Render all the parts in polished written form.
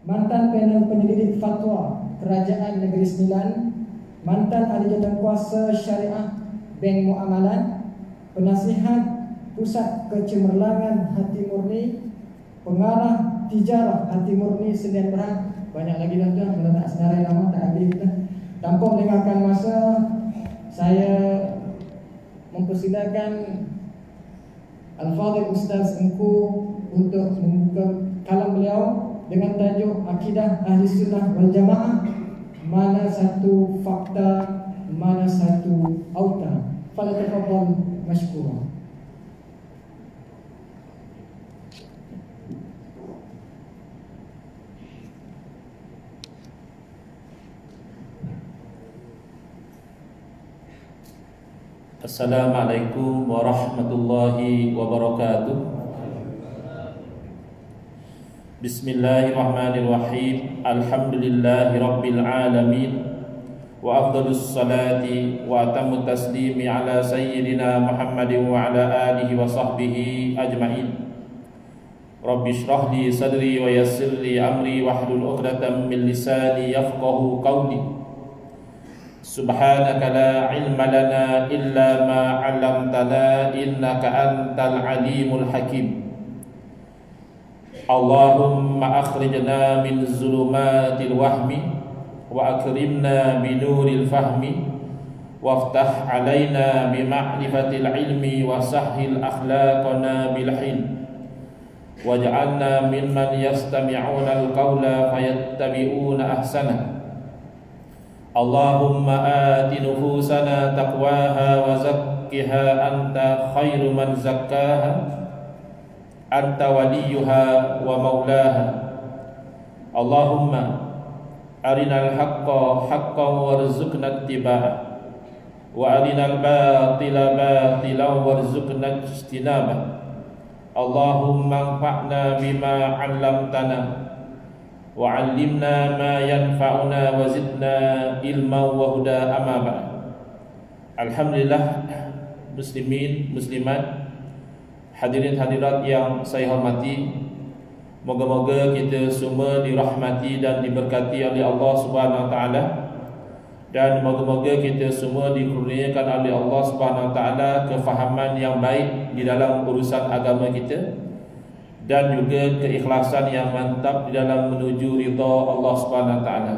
mantan panel penyelidik fatwa Kerajaan Negeri Sembilan, mantan ahli jawatankuasa syariah Bank Muamalat, penasihat Pusat Kecemerlangan Hati Murni, pengarah Tijarah Hati Murni Sdn Bhd. Banyak lagi dah tuan, kalau nak senarai nama tak habis kita. Tanpa melengahkan masa, saya mempersilakan Al-Fadhil Ustaz Engku untuk membuka kalam beliau dengan tajuk Akidah Ahli Sunnah wal Jamaah, mana satu fakta, mana satu auta. Falyatafadhal mashkura. Assalamualaikum warahmatullahi wabarakatuh. Bismillahirrahmanirrahim. Alhamdulillahi rabbil alamin. Wa afdalus salati wa atamut taslimi ala sayyidina Muhammadin wa ala alihi wa sahbihi ajma'in. Rabbi shrah li sadri wa yassir li amri wahlul 'uqdatam min lisani yafqahu qawli. Subhanaka la ilma lana illa ma 'allamtana innaka antal alimul hakim. Allahumma akhrijna min zulumatil wahmi wa akrimna bi nuril fahmi waftah 'alaina bi ma'rifatil ilmi wa sahhil akhlaqana bil hilm waj'alna mimman yastami'una al-qawla fayattabi'una ahsanah. Allahumma ati nufusana taqwaha wa zakkiha anta khairu man zakkaha anta waliyuha wa maulaha. Allahumma arinal haqqa haqqan warzuqna ittiba'ah wa arinal batila batilan warzuqna ijtinabah. Allahumma anfa'na bima 'allamtana wa 'allimna ma yanfa'una wa zidna ilman wa huda, amma ba'd. Alhamdulillah, muslimin, muslimat, hadirin hadirat yang saya hormati, moga-moga kita semua dirahmati dan diberkati oleh Allah Subhanahu wa taala, dan moga-moga kita semua dikurniakan oleh Allah Subhanahu wa taala kefahaman yang baik di dalam urusan agama kita, dan juga keikhlasan yang mantap di dalam menuju ridha Allah Subhanahu wa taala.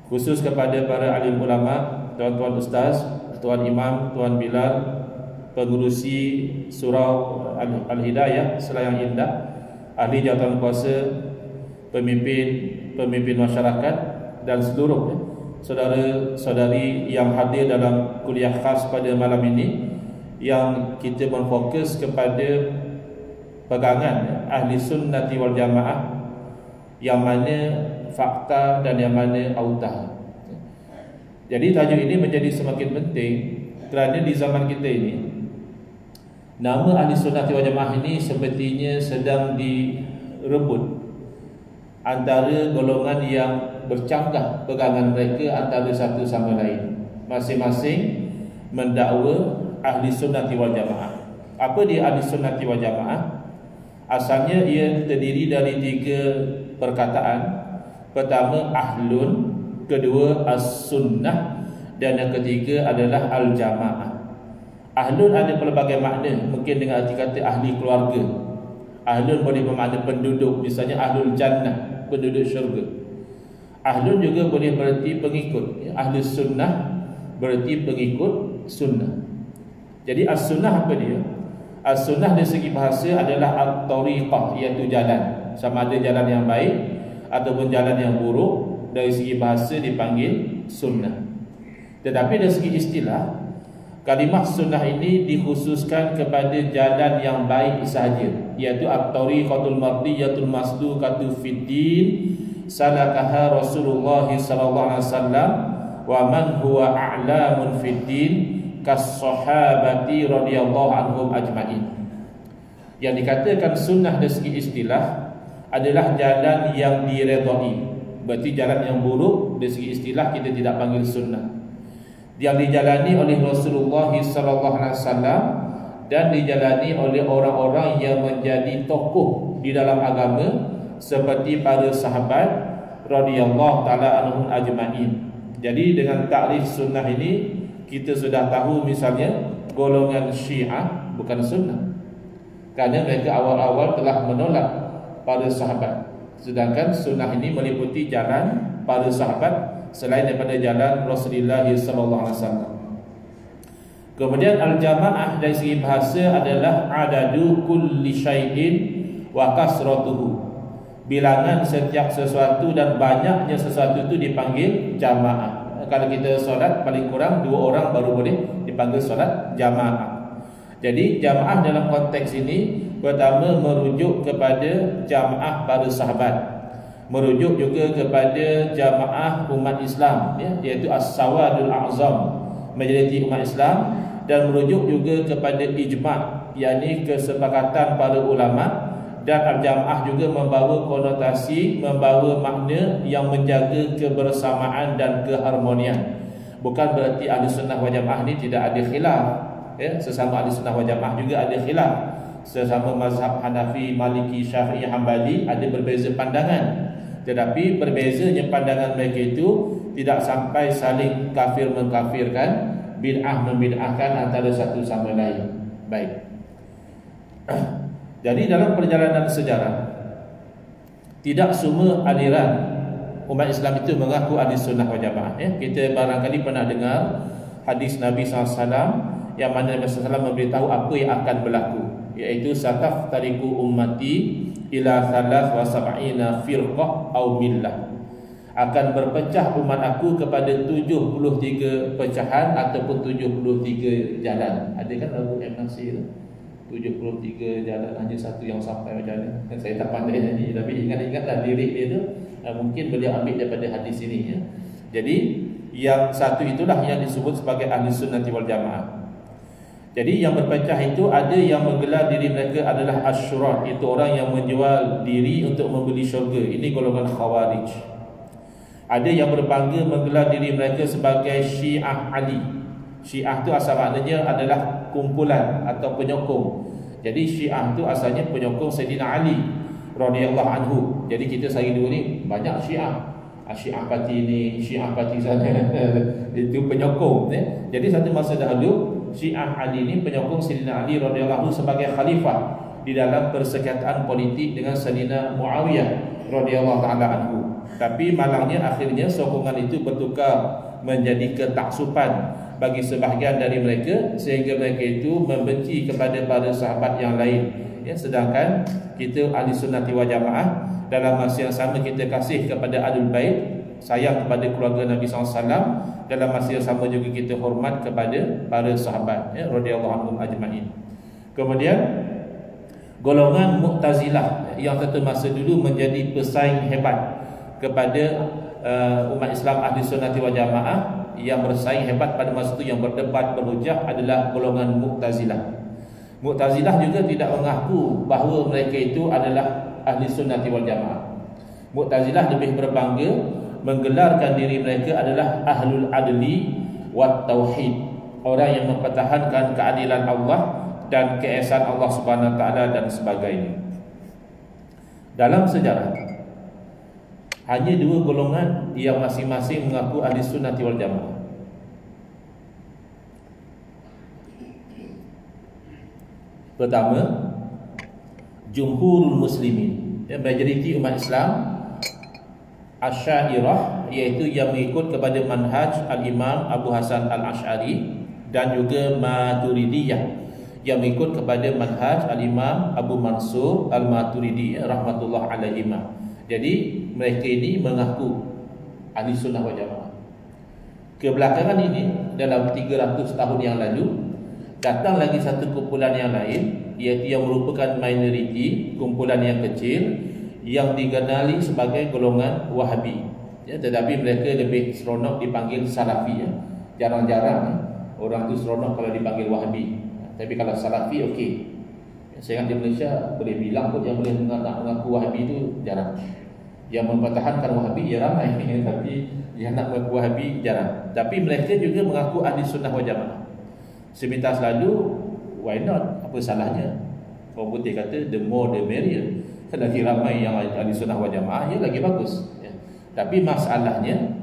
Khusus kepada para alim ulama, tuan-tuan ustaz, tuan imam, tuan Bilal, pengurusi surau Al-Hidayah Selayang Indah, ahli jawatankuasa, pemimpin masyarakat, dan seluruh saudara-saudari yang hadir dalam kuliah khas pada malam ini, yang kita berfokus kepada pegangan ahli sunnati wal jamaah, yang mana fakta dan yang mana auta. Jadi tajuk ini menjadi semakin penting kerana di zaman kita ini, nama ahli sunnati wal jamaah ini sepertinya sedang direbut antara golongan yang bercanggah pegangan mereka antara satu sama lain. Masing-masing mendakwa ahli sunnati wal jamaah. Apa dia ahli sunnati wal jamaah? Asalnya ia terdiri dari 3 perkataan. Pertama ahlun, kedua as-sunnah, dan yang ketiga adalah al-jamaah. Ahlun ada pelbagai makna, mungkin dengan arti kata ahli keluarga. Ahlun boleh bermakna penduduk, misalnya ahlul jannah, penduduk syurga. Ahlun juga boleh berarti pengikut. Ahli sunnah berarti pengikut sunnah. Jadi as-sunnah apa dia? As-sunnah dari segi bahasa adalah at-tariqah, iaitu jalan. Sama ada jalan yang baik ataupun jalan yang buruk, dari segi bahasa dipanggil sunnah. Tetapi dari segi istilah, kalimah sunnah ini dikhususkan kepada jalan yang baik sahaja, iaitu at-tariqatul mardiyatul masdukatu fid din salakaha Rasulullah sallallahu alaihi wasallam wa man huwa a'lamun fid din kas-sahabati radhiyallahu anhum ajma'in. Yang dikatakan sunnah dari segi istilah adalah jalan yang diredai. Berarti jalan yang buruk dari segi istilah kita tidak panggil sunnah. Yang dijalani oleh Rasulullah sallallahu alaihi wasallam dan dijalani oleh orang-orang yang menjadi tokoh di dalam agama seperti para sahabat radhiyallahu taala anhum ajma'in. Jadi dengan takrif sunnah ini kita sudah tahu misalnya golongan Syiah bukan sunnah, kerana mereka awal-awal telah menolak para sahabat. Sedangkan sunnah ini meliputi jalan para sahabat selain daripada jalan Rasulullah sallallahu alaihi wasallam. Kemudian al-jamaah dari segi bahasa adalah adadu kulli syai'in wa kasratuhu. Bilangan setiap sesuatu dan banyaknya sesuatu itu dipanggil jamaah. Kalau kita solat paling kurang 2 orang baru boleh dipanggil solat jamaah. Jadi jamaah dalam konteks ini pertama merujuk kepada jamaah para sahabat, merujuk juga kepada jamaah umat Islam, ya, iaitu as-sawadul a'zam, majoriti umat Islam, dan merujuk juga kepada ijma', yakni kesepakatan para ulama. Dan al-jamaah juga membawa konotasi, membawa makna yang menjaga kebersamaan dan keharmonian. Bukan berarti ahli sunnah wal jamaah ni tidak ada khilaf, ya, sesama ahli sunnah wal jamaah juga ada khilaf. Sesama mazhab Hanafi, Maliki, Syafi'i, Hambali ada berbeza pandangan. Tetapi berbezanya pandangan mereka itu tidak sampai saling kafir mengkafirkan, bid'ah membid'ahkan antara satu sama lain. Baik. Jadi dalam perjalanan sejarah, tidak semua aliran umat Islam itu mengaku ahli sunnah wal jamaah, ya. Kita barangkali pernah dengar hadis Nabi SAW yang mana Nabi SAW memberitahu apa yang akan berlaku, iaitu sataf tariku ummati ila 73 firqah au millah. Akan berpecah umat aku kepada 73 pecahan ataupun 73 jalan. Ada kan Abu Nasir tu? 73 jalan, hanya satu yang sampai macam mana. Saya tak pandai nyanyi, tapi ingat-ingatlah lirik dia tu. Mungkin beliau ambil daripada hadis ini, ya. Jadi yang satu itulah yang disebut sebagai ahli sunnati wal jamaah. Jadi yang berpecah itu ada yang menggelar diri mereka adalah asyurat, itu orang yang menjual diri untuk membeli syurga. Ini golongan khawarij. Ada yang berbangga menggelar diri mereka sebagai Syiah Ali. Syiah itu asal maknanya adalah kumpulan atau penyokong. Jadi Syiah itu asalnya penyokong Sayyidina Ali radhiyallahu anhu. Jadi kita sehari dulu ni banyak Syiah. Syiah parti ni, Syiah parti sana. Itu penyokong, ya. Jadi satu masa dahulu Syiah Ali ni penyokong Sayyidina Ali radhiyallahu anhu sebagai khalifah di dalam persekutuan politik dengan Sayyidina Muawiyah radhiyallahu taala anhu. Tapi malangnya akhirnya sokongan itu bertukar menjadi ketaksupan bagi sebahagian dari mereka, sehingga mereka itu membenci kepada para sahabat yang lain, ya. Sedangkan kita ahli sunnati wal jamaah dalam masa yang sama kita kasih kepada Ahlul Bait, sayang kepada keluarga Nabi SAW. Dalam masa yang sama juga kita hormat kepada para sahabat, ya, radhiyallahu anhum ajma'in. Kemudian golongan Mu'tazilah yang satu masa dulu menjadi pesaing hebat kepada umat Islam ahli sunnati wal jamaah, yang bersaing hebat pada masa itu, yang berdebat berhujah adalah golongan Mu'tazilah. Mu'tazilah juga tidak mengaku bahawa mereka itu adalah ahli sunnati wal jamaah. Mu'tazilah lebih berbangga menggelarkan diri mereka adalah ahlul adli wat tauhid, orang yang mempertahankan keadilan Allah dan keesaan Allah Subhanahu wa taala dan sebagainya. Dalam sejarah hanya 2 golongan yang masing-masing mengaku ahli sunnati wal jamaah. Pertama, jumhurul muslimin, majoriti umat Islam, Asy'ariyah, iaitu yang mengikut kepada manhaj al-Imam Abu Hasan al-Asy'ari, dan juga Maturidiyah yang mengikut kepada manhaj al-Imam Abu Mansur al-Maturidi rahmatullah alaihima. Jadi mereka ini mengaku ahli sunnah wal jamaah. Kebelakangan ini, dalam 300 tahun yang lalu, datang lagi satu kumpulan yang lain, iaitu yang merupakan minoriti, kumpulan yang kecil, yang dikenali sebagai golongan Wahabi, ya. Tetapi mereka lebih seronok dipanggil Salafi, ya. Jarang-jarang orang itu seronok kalau dipanggil Wahabi, tapi kalau Salafi okey. Saya ingat di Malaysia boleh bilang pun yang boleh mengaku Wahabi itu jarang. Yang mempertahankan Wahabi ya ramai, tapi yang nak mengaku Wahabi jarang. Tapi mereka juga mengaku ahli sunnah wal jamaah. Seminta selalu, why not? Apa salahnya? Orang putih kata the more the merrier. lagi ramai yang ahli sunnah wal jamaah, ya lagi bagus ya. Tapi masalahnya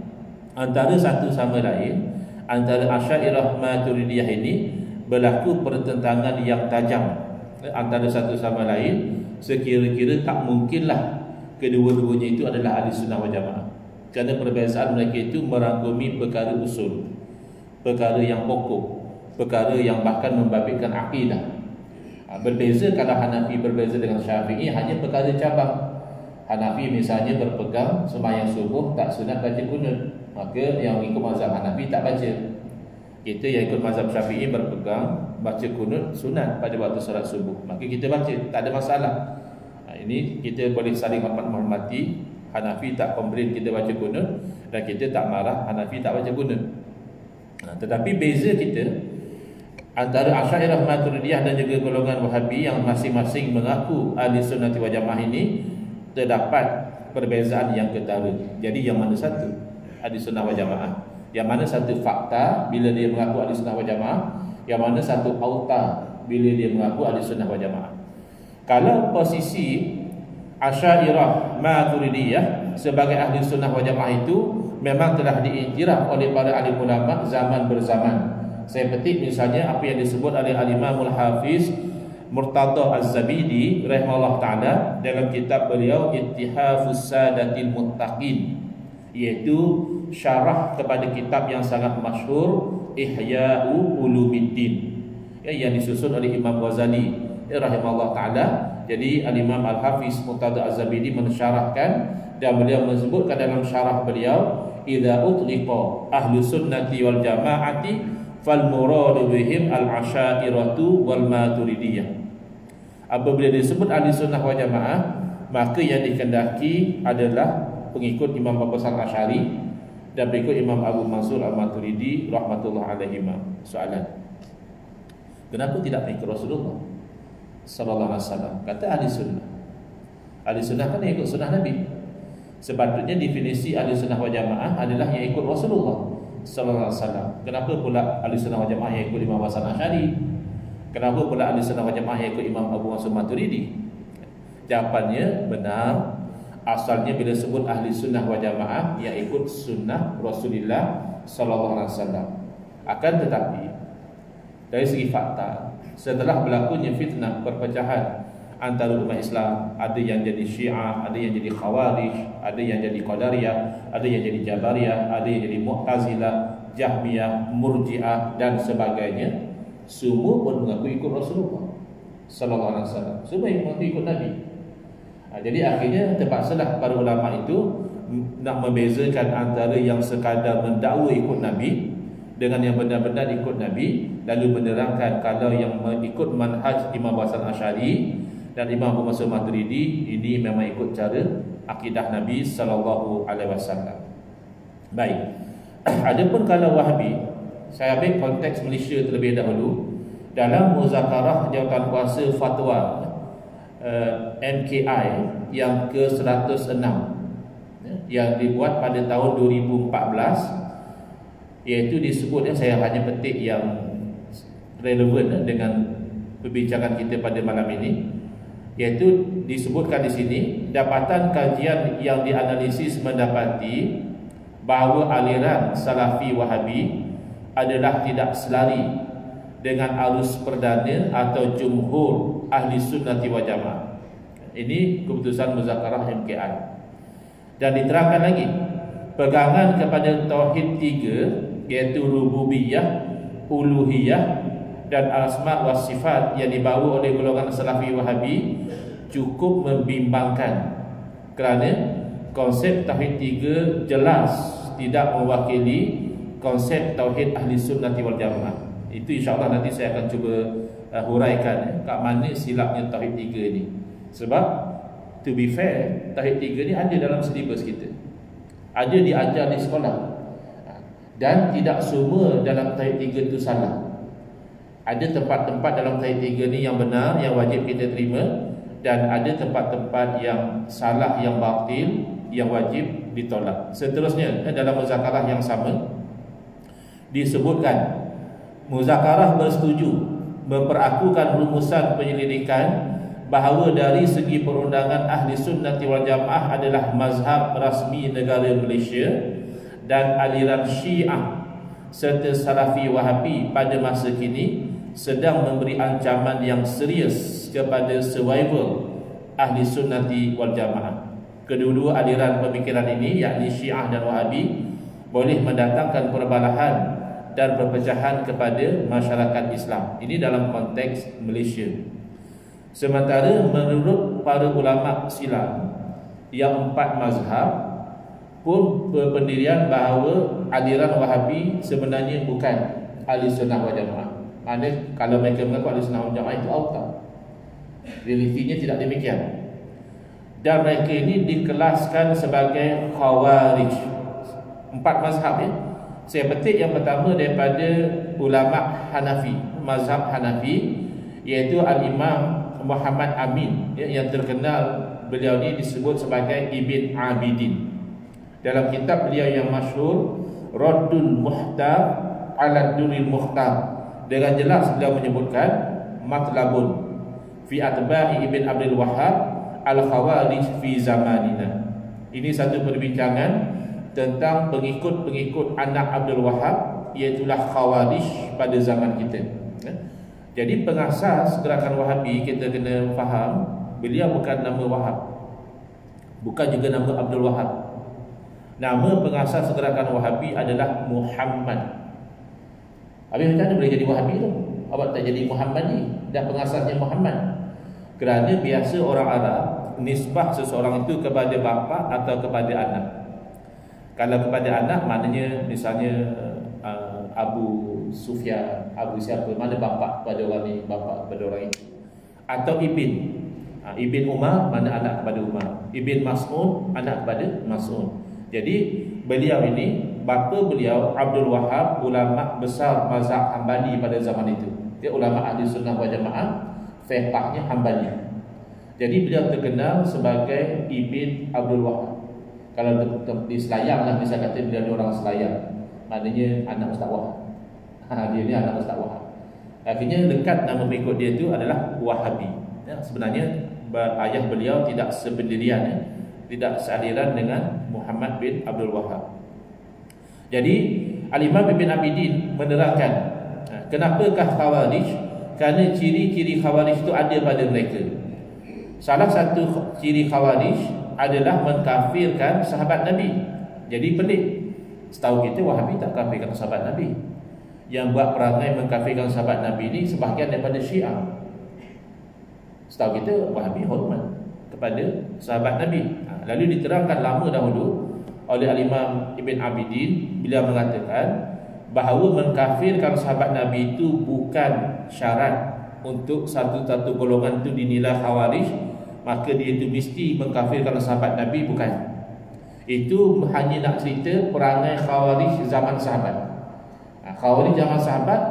antara satu sama lain, antara Asy'ariyah Maturidiyah ini berlaku pertentangan yang tajam antara satu sama lain. Sekira-kira tak mungkinlah kedua-duanya itu adalah ahli sunnah wal jamaah, kerana perbezaan mereka itu merangkumi perkara usul, perkara yang pokok, perkara yang bahkan membabitkan akidah. Berbeza kalau Hanafi berbeza dengan Syafi'i hanya perkara cabang. Hanafi misalnya berpegang sembahyang subuh tak sunat baca kunut, maka yang ikut mazhab Hanafi tak baca. Kita yang ikut mazhab Syafi'i berpegang baca kunut sunat pada waktu solat subuh, maka kita baca, tak ada masalah. Ini kita boleh saling menghormati. Hanafi tak komplain kita baca kunut, dan kita tak marah Hanafi tak baca kunut. Tetapi beza kita antara Asy'ariyah Maturidiyah dan juga golongan Wahabi yang masing-masing mengaku ahli sunnah wal jamaah ini, terdapat perbezaan yang ketara. Jadi yang mana satu ahli sunnah wal jamaah? Yang mana satu fakta bila dia mengaku ahli sunnah wal jamaah? Yang mana satu auta bila dia mengaku ahli sunnah wal jamaah? Kalau posisi Asy'ariyah Maturidiyah sebagai ahli sunnah wal jamaah itu memang telah diiktiraf oleh para alim ulama zaman berzaman. Saya petik misalnya apa yang disebut oleh Al-Imamul Hafiz Murtada Az-Zabidi rahimahullah taala dalam kitab beliau Ittihafus Sadatil Muttaqin, iaitu syarah kepada kitab yang sangat masyhur Ihya'u Ulumuddin, yang disusun oleh Imam Ghazali rahimahullah taala. Jadi Al-Imam Al-Hafiz Murtada Az-Zabidi mensyarahkan, dan beliau menyebutkan dalam syarah beliau, idza utliqa ahlu sunnati wal jamaati fal muradu bihim al-asy'ariyatu wal maturidiyah. Apabila disebut ahli sunnah wal jamaah, maka yang dikehendaki adalah pengikut Imam Abu Hasan Asy'ari dan pengikut Imam Abu Mansur Al-Maturidi rahmatullah alaihima. Soalan, kenapa tidak pengikut Rasulullah sallallahu alaihi wasallam? Kata ahli sunnah. Ahli sunnah kan yang ikut sunnah Nabi. Sepatutnya definisi ahli sunnah wal jamaah adalah yang ikut Rasulullah sallallahu alaihi wasallam. Kenapa pula ahli sunnah wal jamaah yang ikut Imam Hasan Asy'ari? Kenapa pula ahli sunnah wal jamaah yang ikut Imam Abu Mansur Maturidi? Jawapannya benar. Asalnya bila sebut ahli sunnah wal jamaah yang ikut sunnah Rasulullah sallallahu alaihi wasallam. Akan tetapi dari segi fakta, setelah berlakunya fitnah perpecahan antara umat Islam, ada yang jadi Syiah, ada yang jadi Khawarij, ada yang jadi Qadariyah, ada yang jadi Jabariyah, ada yang jadi Mu'tazilah, Jahmiyah, Murji'ah dan sebagainya, semua pun mengaku ikut Rasulullah sallallahu alaihi wasallam. Semua mengaku ikut Nabi. Jadi akhirnya terpaksalah para ulama itu nak membezakan antara yang sekadar mendakwa ikut Nabi dengan yang benar-benar ikut Nabi, lalu menerangkan kalau yang ikut manhaj Imam Hasan Asy'ari dan Imam Abu Mansur Maturidi ini memang ikut cara akidah Nabi sallallahu alaihi wasallam. Baik. Adapun kalau Wahabi, saya ambil konteks Malaysia terlebih dahulu. Dalam muzakarah jawatankuasa fatwa MKI yang ke-106 yang dibuat pada tahun 2014, iaitu disebutnya, saya hanya petik yang relevan dengan perbincangan kita pada malam ini, iaitu disebutkan di sini, dapatan kajian yang dianalisis mendapati bahawa aliran Salafi Wahabi adalah tidak selari dengan arus perdana atau jumhur ahli sunnati wal jamaah. Ini keputusan muzakarah MKI. Dan diterangkan lagi, pegangan kepada tauhid tiga, iaitu rububiyah, uluhiyah dan asma wa sifat yang dibawa oleh golongan Salafi Wahabi cukup membimbangkan, kerana konsep tauhid tiga jelas tidak mewakili konsep tauhid ahli sunnati wal jamaah. Itu insyaAllah nanti saya akan cuba huraikan kat mana silapnya tauhid tiga ni. Sebab to be fair, tauhid tiga ni ada dalam silibus kita, ada diajar di sekolah, dan tidak semua dalam tauhid tiga tu salah. Ada tempat-tempat dalam tauhid tiga ni yang benar, yang wajib kita terima, dan ada tempat-tempat yang salah, yang batil, yang wajib ditolak. Seterusnya dalam muzakarah yang sama disebutkan, muzakarah bersetuju memperakukan rumusan penyelidikan bahawa dari segi perundangan Ahli Sunnati wal Jamaah adalah mazhab rasmi negara Malaysia, dan aliran Syiah serta Salafi Wahabi pada masa kini sedang memberi ancaman yang serius kepada survival Ahli Sunnati wal Jamaah. Kedua-dua aliran pemikiran ini, yakni Syiah dan Wahabi, boleh mendatangkan perbalahan dan perpecahan kepada masyarakat Islam. Ini dalam konteks Malaysia. Sementara menurut para ulama Silam yang 4 mazhab pun berpendirian bahawa aliran Wahabi sebenarnya bukan Ahli Sunnah wal Jamaah. Maksudnya kalau mereka mengaku Ahli Sunnah wal Jamaah itu auta, realitinya tidak demikian. Dan mereka ini dikelaskan sebagai Khawarij. 4 mazhab ya. Saya petik yang pertama daripada ulama Hanafi, mazhab Hanafi, iaitu Al-Imam Muhammad Amin ya, yang terkenal beliau ni disebut sebagai Ibn Abidin. Dalam kitab beliau yang masyhur Raddul Muhtar ala Durril Mukhtar, dengan jelas beliau menyebutkan matlabun fi atba'i Ibn Abdul Wahhab al-Khawarij fi zamanina. Ini satu perbincangan tentang pengikut-pengikut anak Abdul Wahhab, iaitulah Khawarij pada zaman kita. Jadi pengasas gerakan Wahabi, kita kena faham, beliau bukan nama Wahab, bukan juga nama Abdul Wahab. Nama pengasas gerakan Wahabi adalah Muhammad. Habis macam mana boleh jadi Wahabi tu? Awak tak jadi Muhammad ni, dan pengasasnya Muhammad. Kerana biasa orang Arab nisbah seseorang itu kepada bapa atau kepada anak. Kalau kepada anak, maknanya misalnya Abu Sufyan, Abu siapa, mana bapa kepada orang ni, bapa kepada orang itu. Atau Ibn Ibn Umar, mana anak kepada Umar. Ibn Mas'ud, anak kepada Mas'ud. Jadi beliau ini, bapa beliau Abdul Wahhab, ulama besar mazhab Hambali pada zaman itu. Dia ulama Ahli Sunnah wal Jamaah, fiqhnya Hambali. Jadi beliau terkenal sebagai Ibn Abdul Wahhab. Kalau di Selayang lah, bisa kata beliau ni orang Selayang, maknanya anak Ustaz Wahab. Dia ni anak Ustaz Wahab. Akhirnya dekat nama pengikut dia itu adalah Wahabi ya. Sebenarnya ayah beliau tidak sependirian ya, tidak sealiran dengan Muhammad bin Abdul Wahhab. Jadi Al-Imam Ibn Abidin menerangkan kenapakah Khawarij? Kerana ciri-ciri Khawarij itu ada pada mereka. Salah satu ciri Khawarij adalah mengkafirkan sahabat Nabi. Jadi pelik, setahu kita Wahabi tak kafirkan sahabat Nabi. Yang buat perangai mengkafirkan sahabat Nabi ini sebahagian daripada Syiah. Setahu kita Wahabi hormat kepada sahabat Nabi. Lalu diterangkan lama dahulu oleh Al-Imam Ibn Abidin, beliau mengatakan bahawa mengkafirkan sahabat Nabi itu bukan syarat untuk satu-satu golongan itu dinilai Khawarij, maka dia itu mesti mengkafirkan sahabat Nabi, bukan. Itu hanya nak cerita perangai Khawarij zaman sahabat. Khawarij zaman sahabat,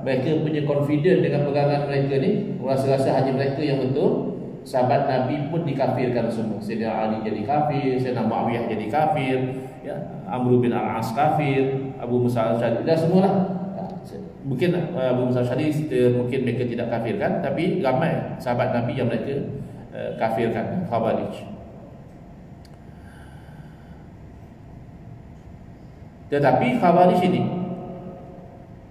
mereka punya confident dengan pegangan mereka ni, rasa-rasa hanya mereka yang betul. Sahabat Nabi pun dikafirkan semua. Sayyidina Ali jadi kafir, Sayyidina Muawiyah jadi kafir ya, Amr bin Al-As kafir, Abu Musa Al-Syari, dah semualah. Mungkin Abu Musa Al-Syari mungkin mereka tidak kafirkan, tapi ramai sahabat Nabi yang mereka kafirkan, Khawarij. Tetapi Khawarij ini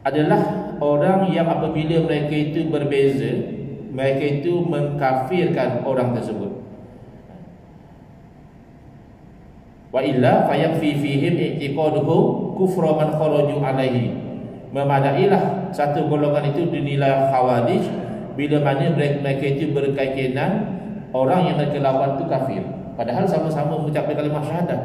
adalah orang yang apabila mereka itu berbeza, mereka itu mengkafirkan orang tersebut. Wa illa fayakfi fihim i'tiqaduhum kufra man kharaju alaihi. Memadailah satu golongan itu dinilai Khawarij bila mana mereka itu berkeyakinan orang yang mereka lawan itu kafir, padahal sama-sama mengucapkan kalimah syahadat,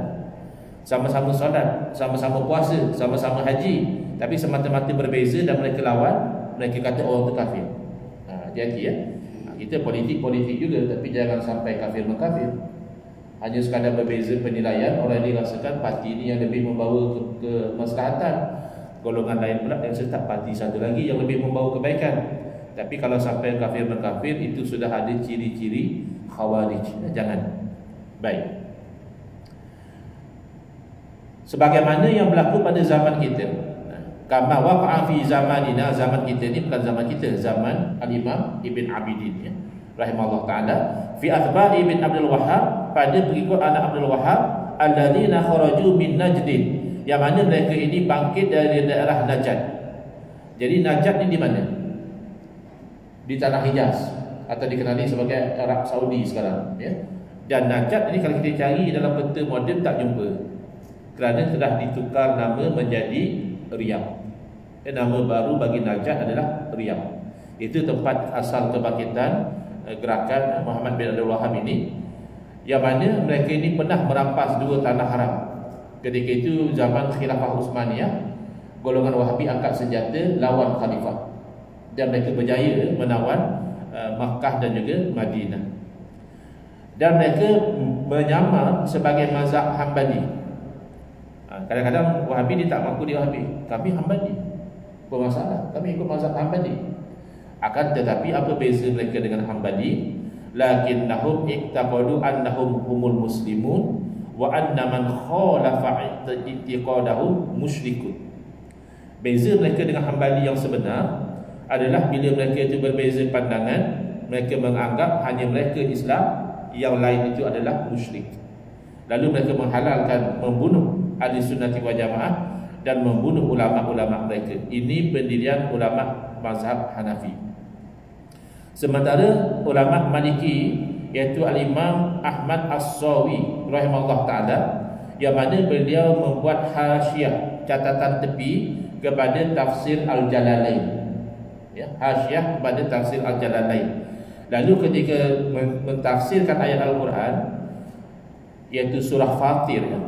sama-sama solat, sama-sama puasa, sama-sama haji, tapi semata-mata berbeza dan mereka lawan, mereka kata orang itu kafir. Hati-hati ya. Kita politik-politik juga, tapi jangan sampai kafir mengkafir. Hanya sekadar berbeza penilaian, orang ini rasakan parti ini yang lebih membawa kemaslahatan, golongan lain pula yang serta parti satu lagi yang lebih membawa kebaikan. Tapi kalau sampai kafir mengkafir, itu sudah ada ciri-ciri Khawarij. Jangan. Baik. Sebagaimana yang berlaku pada zaman kita, kama waqa'a fi zamanina, zaman kita ni bukan zaman kita, zaman Al-Imam Ibn Abidin ya, rahimahullah taala, fi atba'i bin Abdul Wahhab, pada pengikut anak Abdul Wahhab, alladzina kharaju min Najd, yang mana mereka ini bangkit dari daerah Najd. Jadi Najd ni di mana? Di tanah Hijaz, atau dikenali sebagai Arab Saudi sekarang, ya. Dan Najd ini kalau kita cari dalam peta moden tak jumpa, kerana telah ditukar nama menjadi Riyadh. Nama baru bagi Najd adalah Riyadh. Itu tempat asal kebangkitan gerakan Muhammad bin Abdul Wahhab ini, yang mana mereka ini pernah merampas dua tanah haram. Ketika itu zaman Khilafah Utsmaniyah, golongan Wahabi angkat senjata lawan khalifah, dan mereka berjaya menawan Makkah dan juga Madinah. Dan mereka menyamar sebagai mazhab Hambali. Kadang-kadang Wahabi dia tak mengaku dia Wahabi, kami Hambali. Apa masalah? Kami ikut mazhab Hambali. Akan tetapi apa beza mereka dengan Hambali? Lakinnahum iqtaqadu annahum humul muslimun wa anna man khalafa i'tiqadahum musyrikun. Beza mereka dengan Hambali yang sebenar adalah bila mereka itu berbeza pandangan, mereka menganggap hanya mereka Islam, yang lain itu adalah musyrik. Lalu mereka menghalalkan membunuh ahli sunnati wal jamaah dan membunuh ulama-ulama mereka. Ini pendirian ulama mazhab Hanafi. Sementara ulama Maliki, iaitu Al-Imam Ahmad As-Sawi rahimahullah ta'ala, yang mana beliau membuat hasyiah, catatan tepi kepada tafsir Al-Jalalain, ya, hasyiah kepada tafsir Al-Jalalain. Lalu ketika mentafsirkan ayat Al-Quran, iaitu surah Fatir, ya,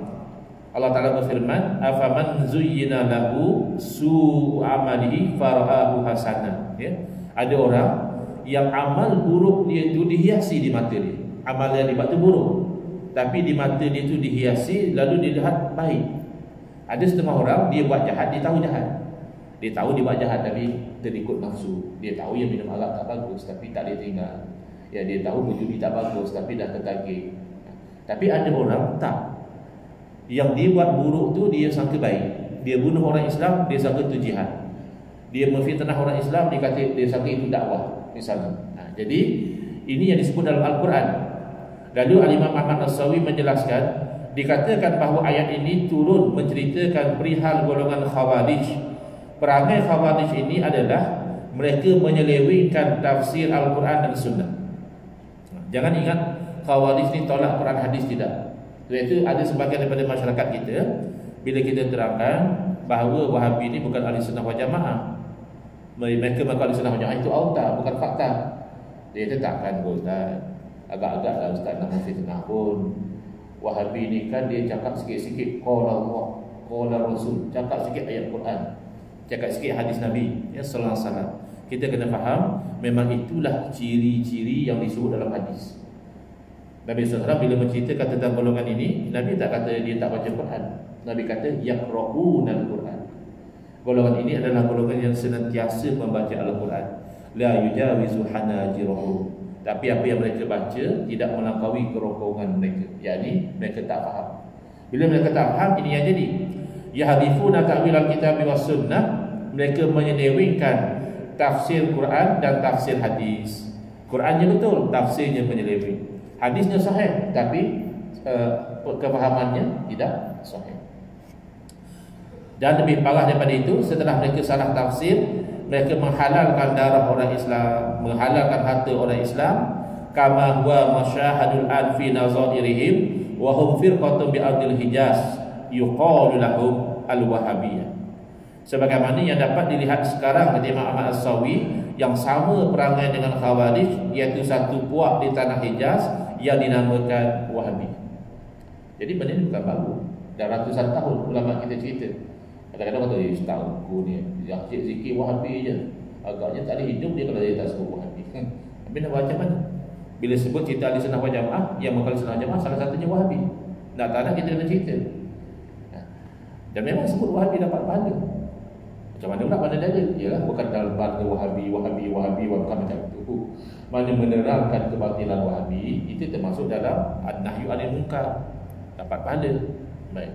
Allah Ta'ala berfirman, afaman zuyyina lahu su'u amalihi fara'ahu hasanah, ya. Ada orang yang amal buruk dia itu dihiasi di mata dia. Amal yang dibuat itu buruk, tapi di mata dia itu dihiasi, lalu dilihat baik. Ada setengah orang dia buat jahat, dia tahu jahat. Dia tahu dia buat jahat tapi terikut nafsu. Dia tahu yang minum arak tak bagus tapi tak dia tinggal. Ya, dia tahu berjudi tak bagus tapi dah tergagih. Tapi ada orang tak, yang dia buat buruk tu dia sangka baik. Dia bunuh orang Islam, dia sangka itu jihad. Dia memfitnah orang Islam, dia kata dia sangka itu dakwah, misalnya. Jadi ini yang disebut dalam Al-Quran. Lalu Al-Imam Ahmad As-Sawi menjelaskan, dikatakan bahawa ayat ini turun menceritakan perihal golongan Khawarij. Perangai Khawarij ini adalah mereka menyelewengkan tafsir Al-Quran dan Sunnah. Jangan ingat Khawarij ini tolak Quran hadis, tidak. Iaitu ada sebagian daripada masyarakat kita, bila kita terangkan bahawa Wahabi ini bukan ahli sunnah wal jamaah, mereka mengaku ahli sunnah wal jamaah, itu auta, bukan fakta. Dia takkan Ustaz, agak-agak lah Ustaz nak fitnah pun. Wahabi ni kan dia cakap sikit-sikit qala Allah, qala Rasul, cakap sikit ayat Quran, cakap sikit hadis Nabi, ya, sallallahu alaihi wasallam. Kita kena faham, memang itulah ciri-ciri yang disebut dalam hadis. Nabi SAW bila menceritakan tentang golongan ini, Nabi tak kata dia tak baca Quran. Nabi kata yaqra'unal Quran. Golongan ini adalah golongan yang senantiasa membaca Al-Quran. La yujawizu hanajirahum. Tapi apa yang mereka baca tidak melampaui kerongkongan mereka. Yakni mereka tak faham. Bila mereka tak faham, ini yang jadi. Yahdifuna ta'wil al-kitab was sunnah. Mereka menyelewengkan tafsir Quran dan tafsir hadis. Qurannya betul, tafsirnya menyeleweng. Hadisnya sahih, tapi kefahamannya tidak sahih. Dan lebih parah daripada itu, setelah mereka salah tafsir, mereka menghalalkan darah orang Islam, menghalalkan harta orang Islam, kama huwa masyahadul an fi nazairihim wa hum firqatun bi ardil Hijaz yuqalu lahum al-Wahabiyyah. Sebagaimana yang dapat dilihat sekarang dari Imam Ahmad As-Sawi, yang sama perangai dengan Khawarij, iaitu satu puak di tanah Hijaz yang dinamakan Wahabi. Jadi benda ini bukan baru. Dah ratusan tahun ulama kita cerita. Kadang-kadang kata, tahu aku ni yang cik zikir Wahabi je, agaknya tak ada hidup dia kalau dia tak sebut Wahabi. Tapi nak macam mana? Bila sebut cerita ahli sunnah wal jamaah, yang mengkali sunnah jamaah salah satunya Wahabi. Nak tak nak kita kena cerita. Dan memang sebut Wahabi dapat pahala. Macam mana pula pada dalil? Yalah, bukan dalam pahala Wahabi bukan macam itu. Mana menerangkan kebatilan Wahabi, itu termasuk dalam an-nahyu anil munkar, dapat pahala. Baik.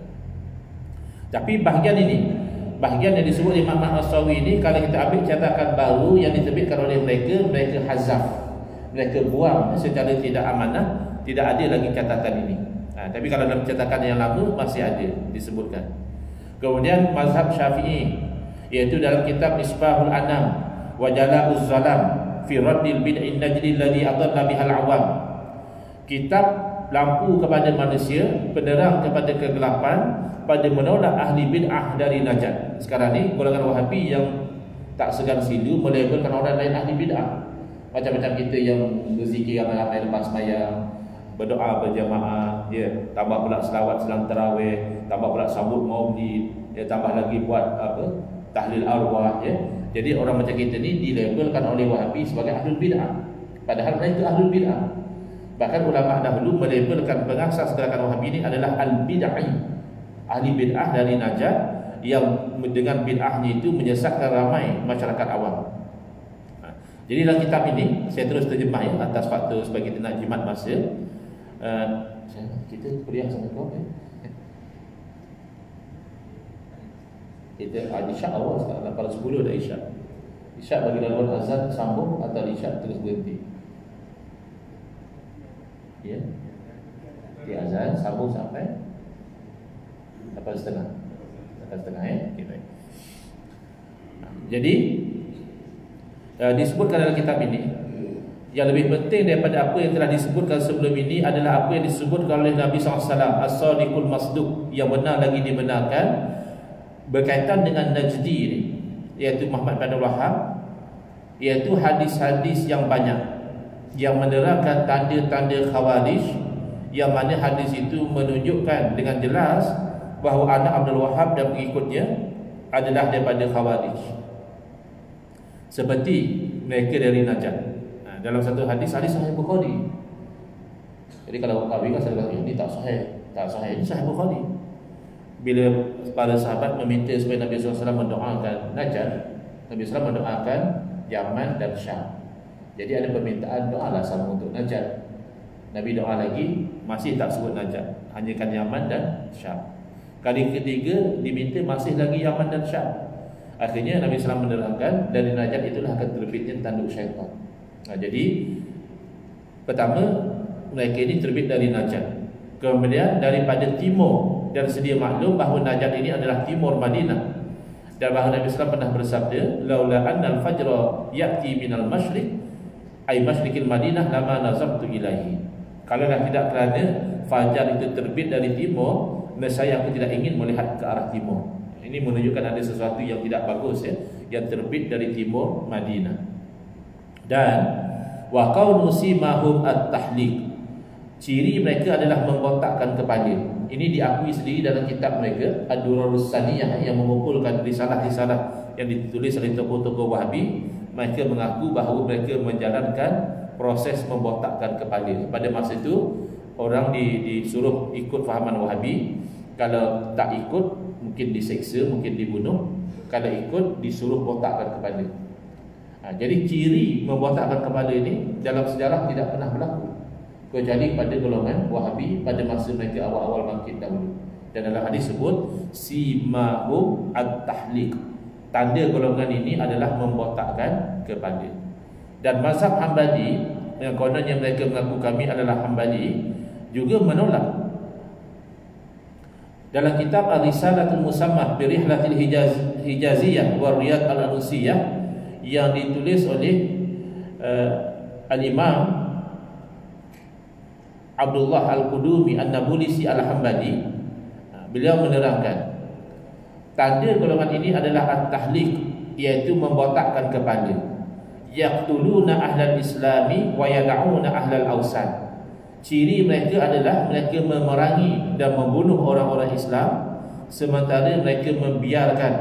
Tapi bahagian ini, bahagian yang disebut Imam Ahmad As-Sawi ini, kalau kita ambil cetakan baru yang diterbitkan oleh mereka hazaf. mereka buang secara tidak amanah, tidak ada lagi catatan ini. Tapi kalau dalam catatan yang lama masih ada disebutkan. Kemudian mazhab Syafi'i, iaitu dalam kitab Misbahul Anam wa Jala'uz Zalam fi Raddil Bid'in Najdi alladhi adalla bihal awam. Kitab lampu kepada manusia, penerang kepada kegelapan, pada menolak ahli bid'ah dari najat. Sekarang ni golongan Wahabi yang tak segan silu melabelkan orang lain ahli bid'ah. Macam-macam kita yang berzikir ramai-ramai lepas sembahyang, berdoa berjamaah, tambah pula selawat selang tarawih, tambah pula sambut maulid, tambah lagi buat tahlil arwah, Jadi orang macam kita ni dilabelkan oleh Wahabi sebagai ahlul bid'ah, padahal mereka ahlul bid'ah. Bahkan ulama dahulu melabelkan pengasas gerakan Wahabi ini adalah al-bid'ah, ahli bid'ah dari Najd yang dengan bid'ahnya itu menyesatkan ramai masyarakat awam. Jadi dalam kitab ini saya terus terjemah atas faktor supaya kita nak jimat masa. Kita kuliah sampai kau kita isyak awal sekarang, pada 10 dah isyak. Isyak bagi laluan azan sambung atau isyak terus berhenti. Di azan sambung sampai 8:30. 8:30 okay, baik. Jadi disebutkan dalam kitab ini, yang lebih penting daripada apa yang telah disebutkan sebelum ini adalah apa yang disebutkan oleh Nabi SAW, As-Sadiqul Masduq, yang benar lagi dibenarkan, berkaitan dengan Najdi ini, iaitu Muhammad bin Abdul Wahhab, iaitu hadis-hadis yang banyak yang menerangkan tanda-tanda Khawarij, yang mana hadis itu menunjukkan dengan jelas bahawa anak Abdul Wahhab dan pengikutnya adalah daripada Khawarij, seperti mereka dari Najd. Dalam satu hadis Sahih Bukhari. Jadi kalau Nabi kan saya kata ini tak sahih, ini Sahih Bukhari. Bila para sahabat meminta supaya Nabi SAW mendoakan Najd, Nabi SAW mendoakan Yaman dan Syam. Jadi ada permintaan doalah sama untuk Najd. Nabi doa lagi, masih tak sebut Najd, hanya kan Yaman dan Syam. Kali ketiga diminta masih lagi Yaman dan Syam. Akhirnya Nabi SAW menerangkan dari Najd itulah akan terbitnya tanduk syaitan. Jadi pertama mereka ini terbit dari Najd. Kemudian daripada timur, dan sedia maklum bahawa Najd ini adalah timur Madinah. Dan bahawa Nabi SAW pernah bersabda, laula annal fajra ya'ti minal masyriq ay masyriqil Madinah lama nazartu ilaihi. Kalau tidak kerana fajar itu terbit dari timur, nescaya aku tidak ingin melihat ke arah timur. Ini menunjukkan ada sesuatu yang tidak bagus, yang terbit dari timur Madinah. Dan wa qaulu simahum at-tahliq, ciri mereka adalah membotakkan kepala. Ini diakui sendiri dalam kitab mereka Ad-Durarus Saniyah, yang mengumpulkan risalah-risalah yang ditulis oleh tokoh-tokoh Wahabi. Mereka mengaku bahawa mereka menjalankan proses membotakkan kepala. Pada masa itu orang disuruh ikut fahaman Wahabi. Kalau tak ikut mungkin diseksa, mungkin dibunuh. Kalau ikut disuruh botakkan kepala. Jadi ciri membotakkan kepala ini dalam sejarah tidak pernah berlaku, kecuali pada golongan Wahabi pada masa mereka awal-awal bangkit dahulu. Dan dalam hadis sebut simahum at-tahliq, tanda golongan ini adalah membotakkan kepala. Dan mazhab Hambali, yang kononnya mereka mengaku kami adalah Hambali, juga menolak. Dalam kitab Ar-Risalatul Musammah bi Rihlatil Hijaziyah wa Riyad Al-Anusiyah, yang ditulis oleh Al-Imam Abdullah Al-Qudumi An-Nabulisi Al-Hambali, beliau menerangkan tanda golongan ini adalah at-tahliq, iaitu membotakkan kepala. Yaqtuluna ahlal islami wa yad'una ahlal awsan. Ciri mereka adalah mereka memerangi dan membunuh orang-orang Islam, sementara mereka membiarkan,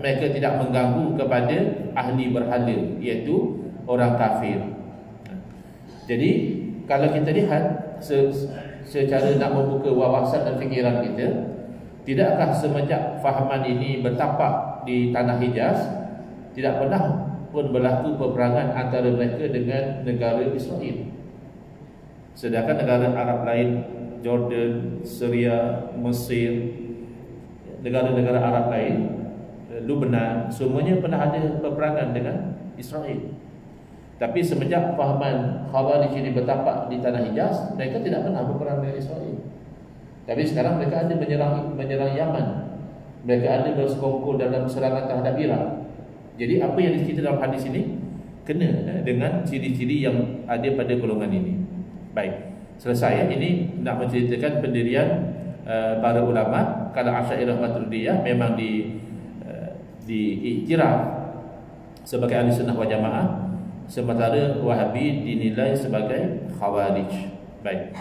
mereka tidak mengganggu kepada ahli berhala, iaitu orang kafir. Jadi kalau kita lihat secara nak membuka wawasan dan fikiran kita, tidakkah semenjak fahaman ini bertapak di tanah Hijaz, tidak pernah pun berlaku peperangan antara mereka dengan negara Israel? Sedangkan negara Arab lain, Jordan, Syria, Mesir, negara-negara Arab lain, Lebanon, semuanya pernah ada peperangan dengan Israel. Tapi semenjak fahaman Khawarij ini bertapak di tanah Hijaz, mereka tidak pernah berperang dengan Israel. Tapi sekarang mereka ada menyerang Yaman. Mereka ada bersekongkol dalam serangan terhadap Iraq. Jadi apa yang diceritakan dalam hadis ini kena dengan ciri-ciri yang ada pada golongan ini. Baik, selesai. Ini nak menceritakan pendirian para ulama. Kalau Asy'ariyah Maturidiyah memang diiktiraf sebagai ahli sunnah wal jamaah, sementara Wahabi dinilai sebagai Khawarij. Baik.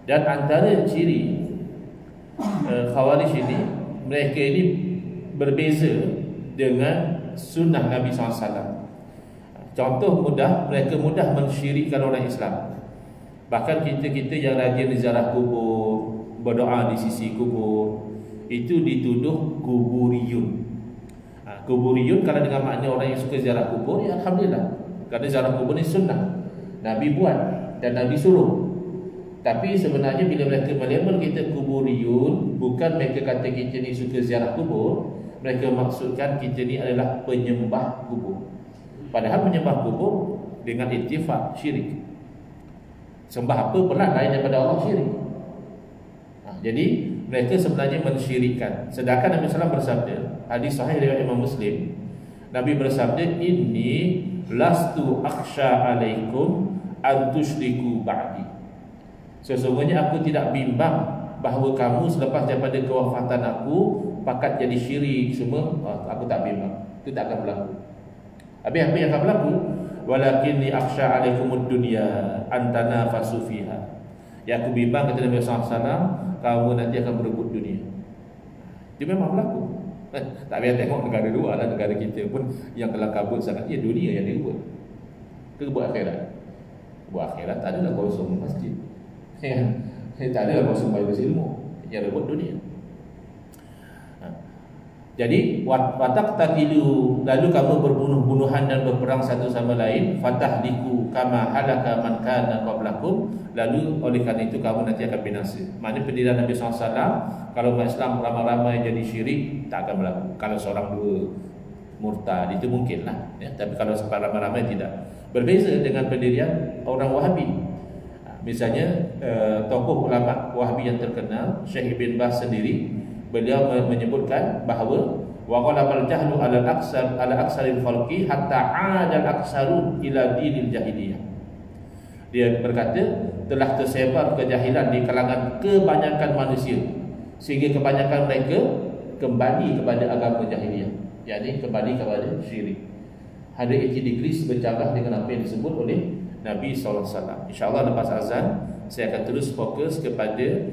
Dan antara ciri Khawarij ini, mereka ini berbeza dengan sunnah Nabi SAW. Contoh mudah, mereka mudah mensyirikkan orang Islam. Bahkan kita-kita yang rajin ziarah kubur, berdoa di sisi kubur, itu dituduh kuburiyun. Kuburiyun kalau dengan makna orang yang suka ziarah kubur, ya alhamdulillah. Kerana ziarah kubur ni sunnah, Nabi buat dan Nabi suruh. Tapi sebenarnya bila mereka melabel kita kuburiyun, bukan mereka kata kita ni suka ziarah kubur, mereka maksudkan kita ni adalah penyembah kubur. Padahal menyembah kubur dengan ittifaq syirik. Sembah apa pula lain daripada Allah syirik. Jadi mereka sebenarnya mensyirikkan. Sedangkan Nabi SAW bersabda, hadis sahih riwayat Imam Muslim, Nabi bersabda, inni lastu akhsha alaikum an tusyriku ba'di. Sesungguhnya aku tidak bimbang bahawa kamu selepas daripada kewafatan aku pakat jadi syirik semua. Aku tak bimbang. Itu tak akan berlaku. Habis apa yang akan berlaku? Walakinni akhsha alaikumud dunya antana fasufiha. Yang aku bimbang kata Nabi SAW, kamu nanti akan berebut dunia. Dia memang berlaku. Tak payah tengok negara luar lah, negara kita pun yang kelam kabut sangat. Ya, dunia yang direbut. Ke buat akhirat? Buat akhirat tak adalah kosong masjid. Tak adalah kosong majlis ilmu. Yang rebut dunia. Jadi watak tadilu, lalu kamu berbunuh-bunuhan dan berperang satu sama lain, fatahliku kama halaka man kana qablakum, lalu oleh kerana itu kamu nanti akan binasa. Maknanya pendirian Nabi SAW, kalau umat Islam ramai-ramai jadi syirik, tak akan berlaku. Kalau seorang dua murtad itu mungkinlah, ya. Tapi kalau sampai ramai-ramai tidak. Berbeza dengan pendirian orang Wahabi. Misalnya tokoh ulama Wahabi yang terkenal, Syekh Ibn Baz sendiri, beliau menyebutkan bahawa wa qalabal jahlu ala aksaril khalqi hatta 'adal aksarun ila dinil jahiliyah. Dia berkata telah tersebar kejahilan di kalangan kebanyakan manusia sehingga kebanyakan mereka kembali kepada agama jahiliyah, yakni kembali kepada syirik. Ada ikidikris bercanggah dengan apa yang disebut oleh Nabi SAW. InsyaAllah lepas azan saya akan terus fokus kepada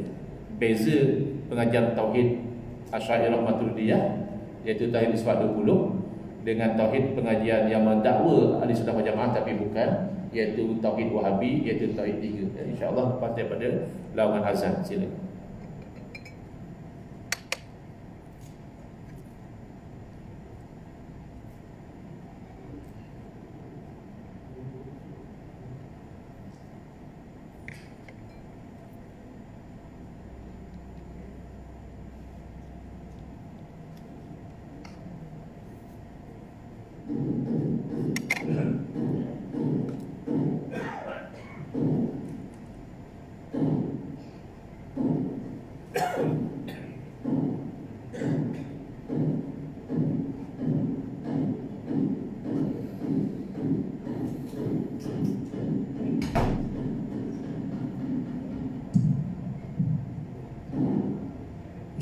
beza pengajian Tauhid Asy'ariyah Maturidiyah, iaitu Tauhid Isbat 20, dengan Tauhid pengajian yang mendakwa ahli sunnah wal jamaah tapi bukan, iaitu Tauhid Wahabi, iaitu Tauhid 3. InsyaAllah lepas daripada laungan azan. Silakan.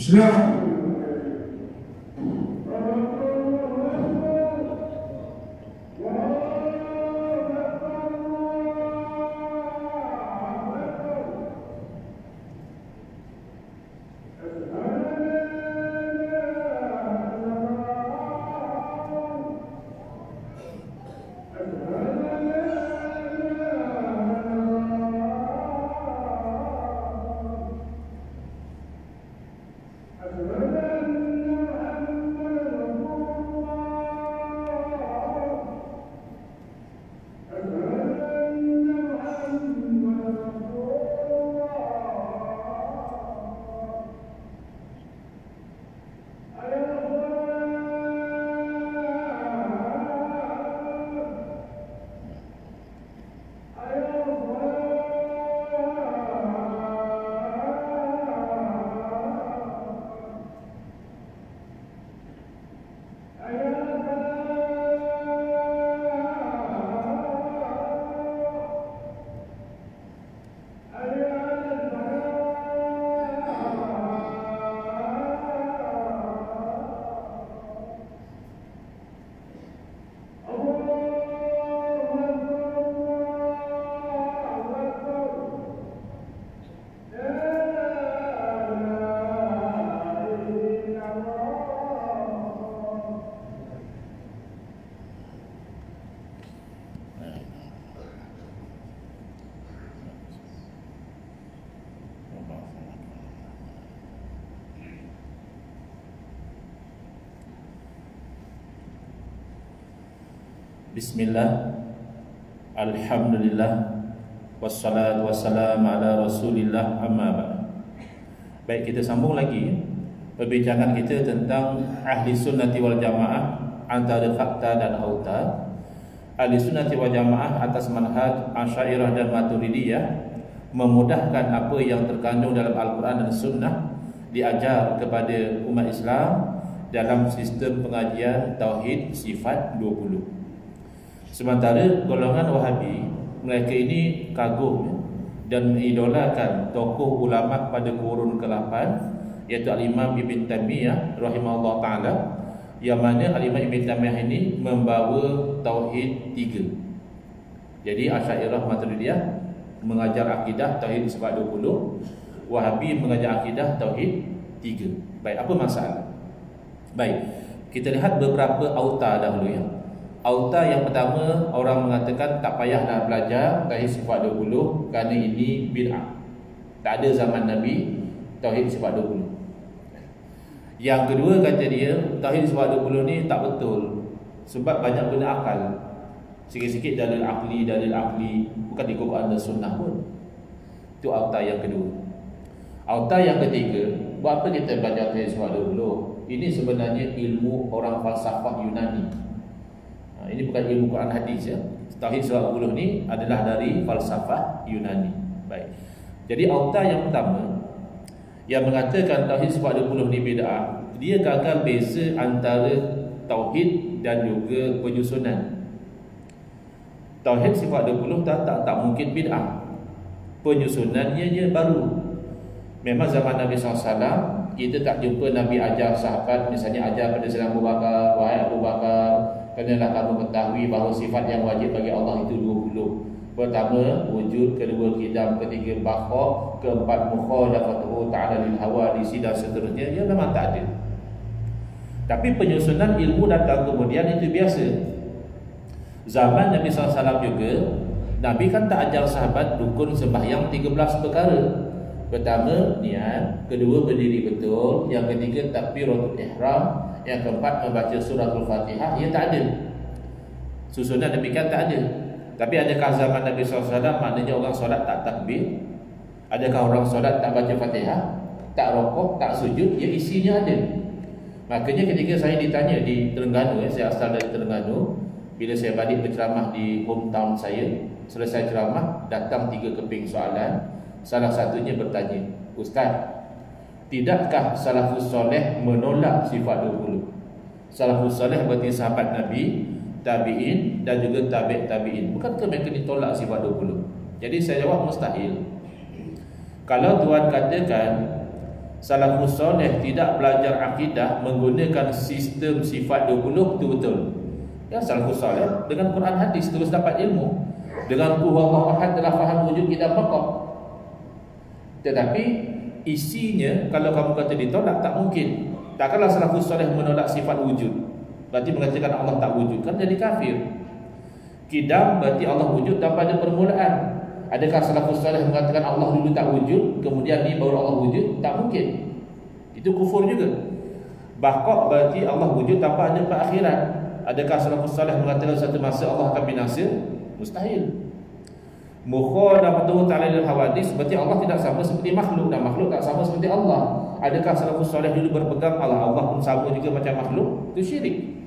Bismillah. Bismillah, Alhamdulillah, wassalatu wassalamu ala Rasulillah, amma ba'd. Baik, kita sambung lagi perbincangan kita tentang ahli sunnati wal jamaah antara fakta dan auta. Ahli sunnati wal jamaah atas manhaj Asy'ariyah dan Maturidiyah memudahkan apa yang terkandung dalam Al-Quran dan Sunnah diajar kepada umat Islam dalam sistem pengajian Tauhid Sifat 20. Sementara golongan Wahabi, mereka ini kagum dan mengidolakan tokoh ulama pada kurun ke-8, iaitu Al-Imam Ibn Taymiyah rahimahullah ta'ala, yang mana Al-Imam Ibn Taymiyah ini membawa Tauhid 3. Jadi Asy'ariyah Maturidiyah mengajar akidah Tauhid Sifat 20, Wahabi mengajar akidah Tauhid 3. Baik, apa masalah? Baik, kita lihat beberapa auta dahulu ya. Auta yang pertama, orang mengatakan tak payah nak belajar Tauhid Sifat 20 kerana ini bid'ah. Tak ada zaman Nabi Tauhid Sifat 20. Yang kedua, kata dia, Tauhid Sifat 20 ni tak betul sebab banyak guna akal. Sikit-sikit dalil akli, bukan di Quran dan Sunnah pun. Itu auta yang kedua. Auta yang ketiga, buat apa kita belajar Tauhid Sifat 20? Ini sebenarnya ilmu orang falsafah Yunani. Ini bukan ilmu Quran hadis ya. Tauhid Sifat 20 ni adalah dari falsafah Yunani. Baik. Jadi auta yang pertama yang mengatakan Tauhid Sifat 20 ni bid'ah, dia gagal beza antara tauhid dan juga penyusunan. Tauhid Sifat 20 tak mungkin bid'ah. Penyusunannya je baru. Memang zaman Nabi SAW kita tak jumpa Nabi ajar sahabat, misalnya ajar pada Sayyidina Abu Bakar, wahai Abu Bakar, kenalah kamu ketahui bahawa sifat yang wajib bagi Allah itu 20. Pertama, wujud, kedua qidam, ketiga baqa, keempat mukhalafathu ta'ala lil hawadisi dan seterusnya. Ya memang tak ada. Tapi penyusunan ilmu datang kemudian itu biasa. Zaman Nabi SAW juga, Nabi kan tak ajar sahabat rukun sembahyang 13 perkara. Pertama, niat. Kedua, berdiri betul. Yang ketiga, takbiratul ihram. Yang keempat, membaca suratul Fatihah. Ya tak ada. Susunan demikian tak ada. Tapi adakah zaman Nabi SAW maknanya orang solat tak takbir? Adakah orang solat tak baca Fatihah? Tak rokok, tak sujud? Ya, isinya ada. Makanya ketika saya ditanya di Terengganu, saya asal dari Terengganu, bila saya balik berceramah di hometown saya, selesai ceramah, datang 3 keping soalan. Salah satunya bertanya, Ustaz, tidakkah salafus soleh menolak sifat 20? Salafus soleh berarti sahabat Nabi, tabi'in dan juga tabi'in. Bukankah mereka ditolak sifat 20? Jadi saya jawab mustahil. Kalau Tuhan katakan salafus soleh tidak belajar akidah menggunakan sistem sifat 20, itu betul. Ya, salafus soleh dengan Quran hadis terus dapat ilmu. Dengan huwallahu ahad telah faham wujud kita pokok. Tetapi isinya kalau kamu kata ditolak, tak mungkin. Takkanlah salafus soleh menolak sifat wujud, berarti mengatakan Allah tak wujud, kan jadi kafir. Qidam berarti Allah wujud tanpa ada permulaan. Adakah salafus soleh mengatakan Allah dulu tak wujud, kemudian ni baru Allah wujud? Tak mungkin. Itu kufur juga. Baqa berarti Allah wujud tanpa ada perakhiran. Adakah salafus soleh mengatakan satu masa Allah akan binasa? Mustahil. Mukhalafathu ta'ala lil hawadis berarti Allah tidak sama seperti makhluk dan makhluk tak sama seperti Allah. Adakah salafus soleh dulu berpegang Allah pun sama juga macam makhluk? Itu syirik.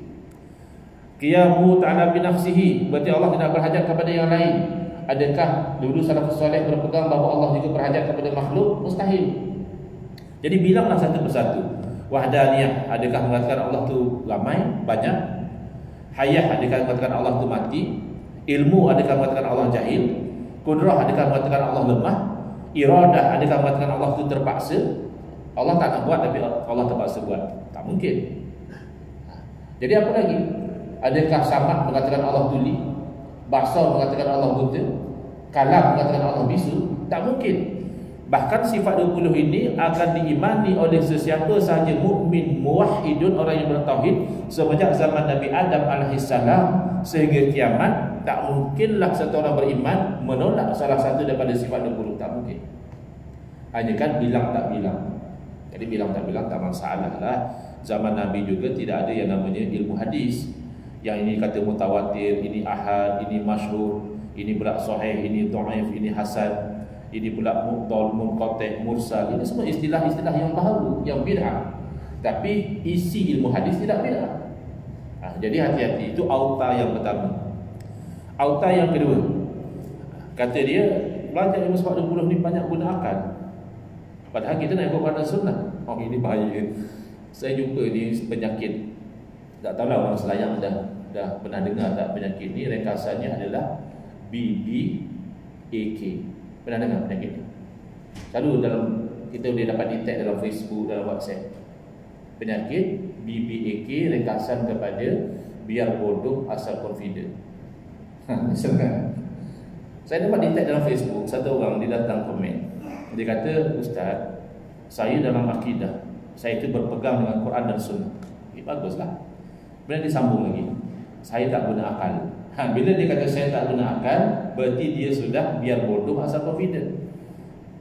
Qiyamu ta'ala bi nafsihi berarti Allah tidak berhajat kepada yang lain. Adakah dulu salafus soleh berpegang bahawa Allah juga berhajat kepada makhluk? Mustahil. Jadi bilanglah satu persatu. Wahdaniyah, adakah mengatakan Allah tu ramai, banyak? Hayah, adakah mengatakan Allah tu mati? Ilmu, adakah mengatakan Allah jahil? Kudrah, adakah mengatakan Allah lemah? Iradah, adakah mengatakan Allah itu terpaksa? Allah tak nak buat tapi Allah terpaksa buat. Tak mungkin. Jadi apa lagi? Adakah Samad mengatakan Allah tuli? Basar mengatakan Allah buta? Kalam mengatakan Allah bisu? Tak mungkin. Bahkan sifat 20 ini akan diimani oleh sesiapa sahaja mukmin muwahhidun, orang yang bertauhid semenjak zaman Nabi Adam alaihissalam sehingga kiamat. Tak mungkinlah satu orang beriman menolak salah satu daripada sifat 20. Tak mungkin. Hanya kan bilang tak bilang. Jadi bilang tak bilang tak masalah lah. Zaman Nabi juga tidak ada yang namanya ilmu hadis. Yang ini kata mutawatir, ini ahad, ini masyhur, ini pula sahih, ini dhaif, ini hasan, ini pula mu'dal, munqati', mursal. Ini semua istilah-istilah yang baru, yang bid'ah. Tapi isi ilmu hadis tidak bid'ah. Jadi hati-hati, itu auta yang pertama. Auta yang kedua, kata dia belajar ilmu sebab 20 ni banyak guna akal. Padahal kita nak ikut pada sunnah. Oh, ini bahaya. Saya jumpa ni penyakit, tak tahulah orang Selayang dah pernah dengar tak penyakit ni. Rekasannya adalah BBAK. Pernah dengar penyakit ni? Selalu dalam kita boleh dapat detect dalam Facebook, dalam WhatsApp. Penyakit BBAK rekasan kepada biar bodoh asal confident. Misalkan saya dapat detect dalam Facebook, satu orang dia datang komen. Dia kata, "Ustaz, saya dalam akidah saya itu berpegang dengan Quran dan Sunnah." Baguslah. Bila dia sambung lagi, "Saya tak guna akal." Bila dia kata saya tak guna akal, berarti dia sudah biar bodoh asal confident.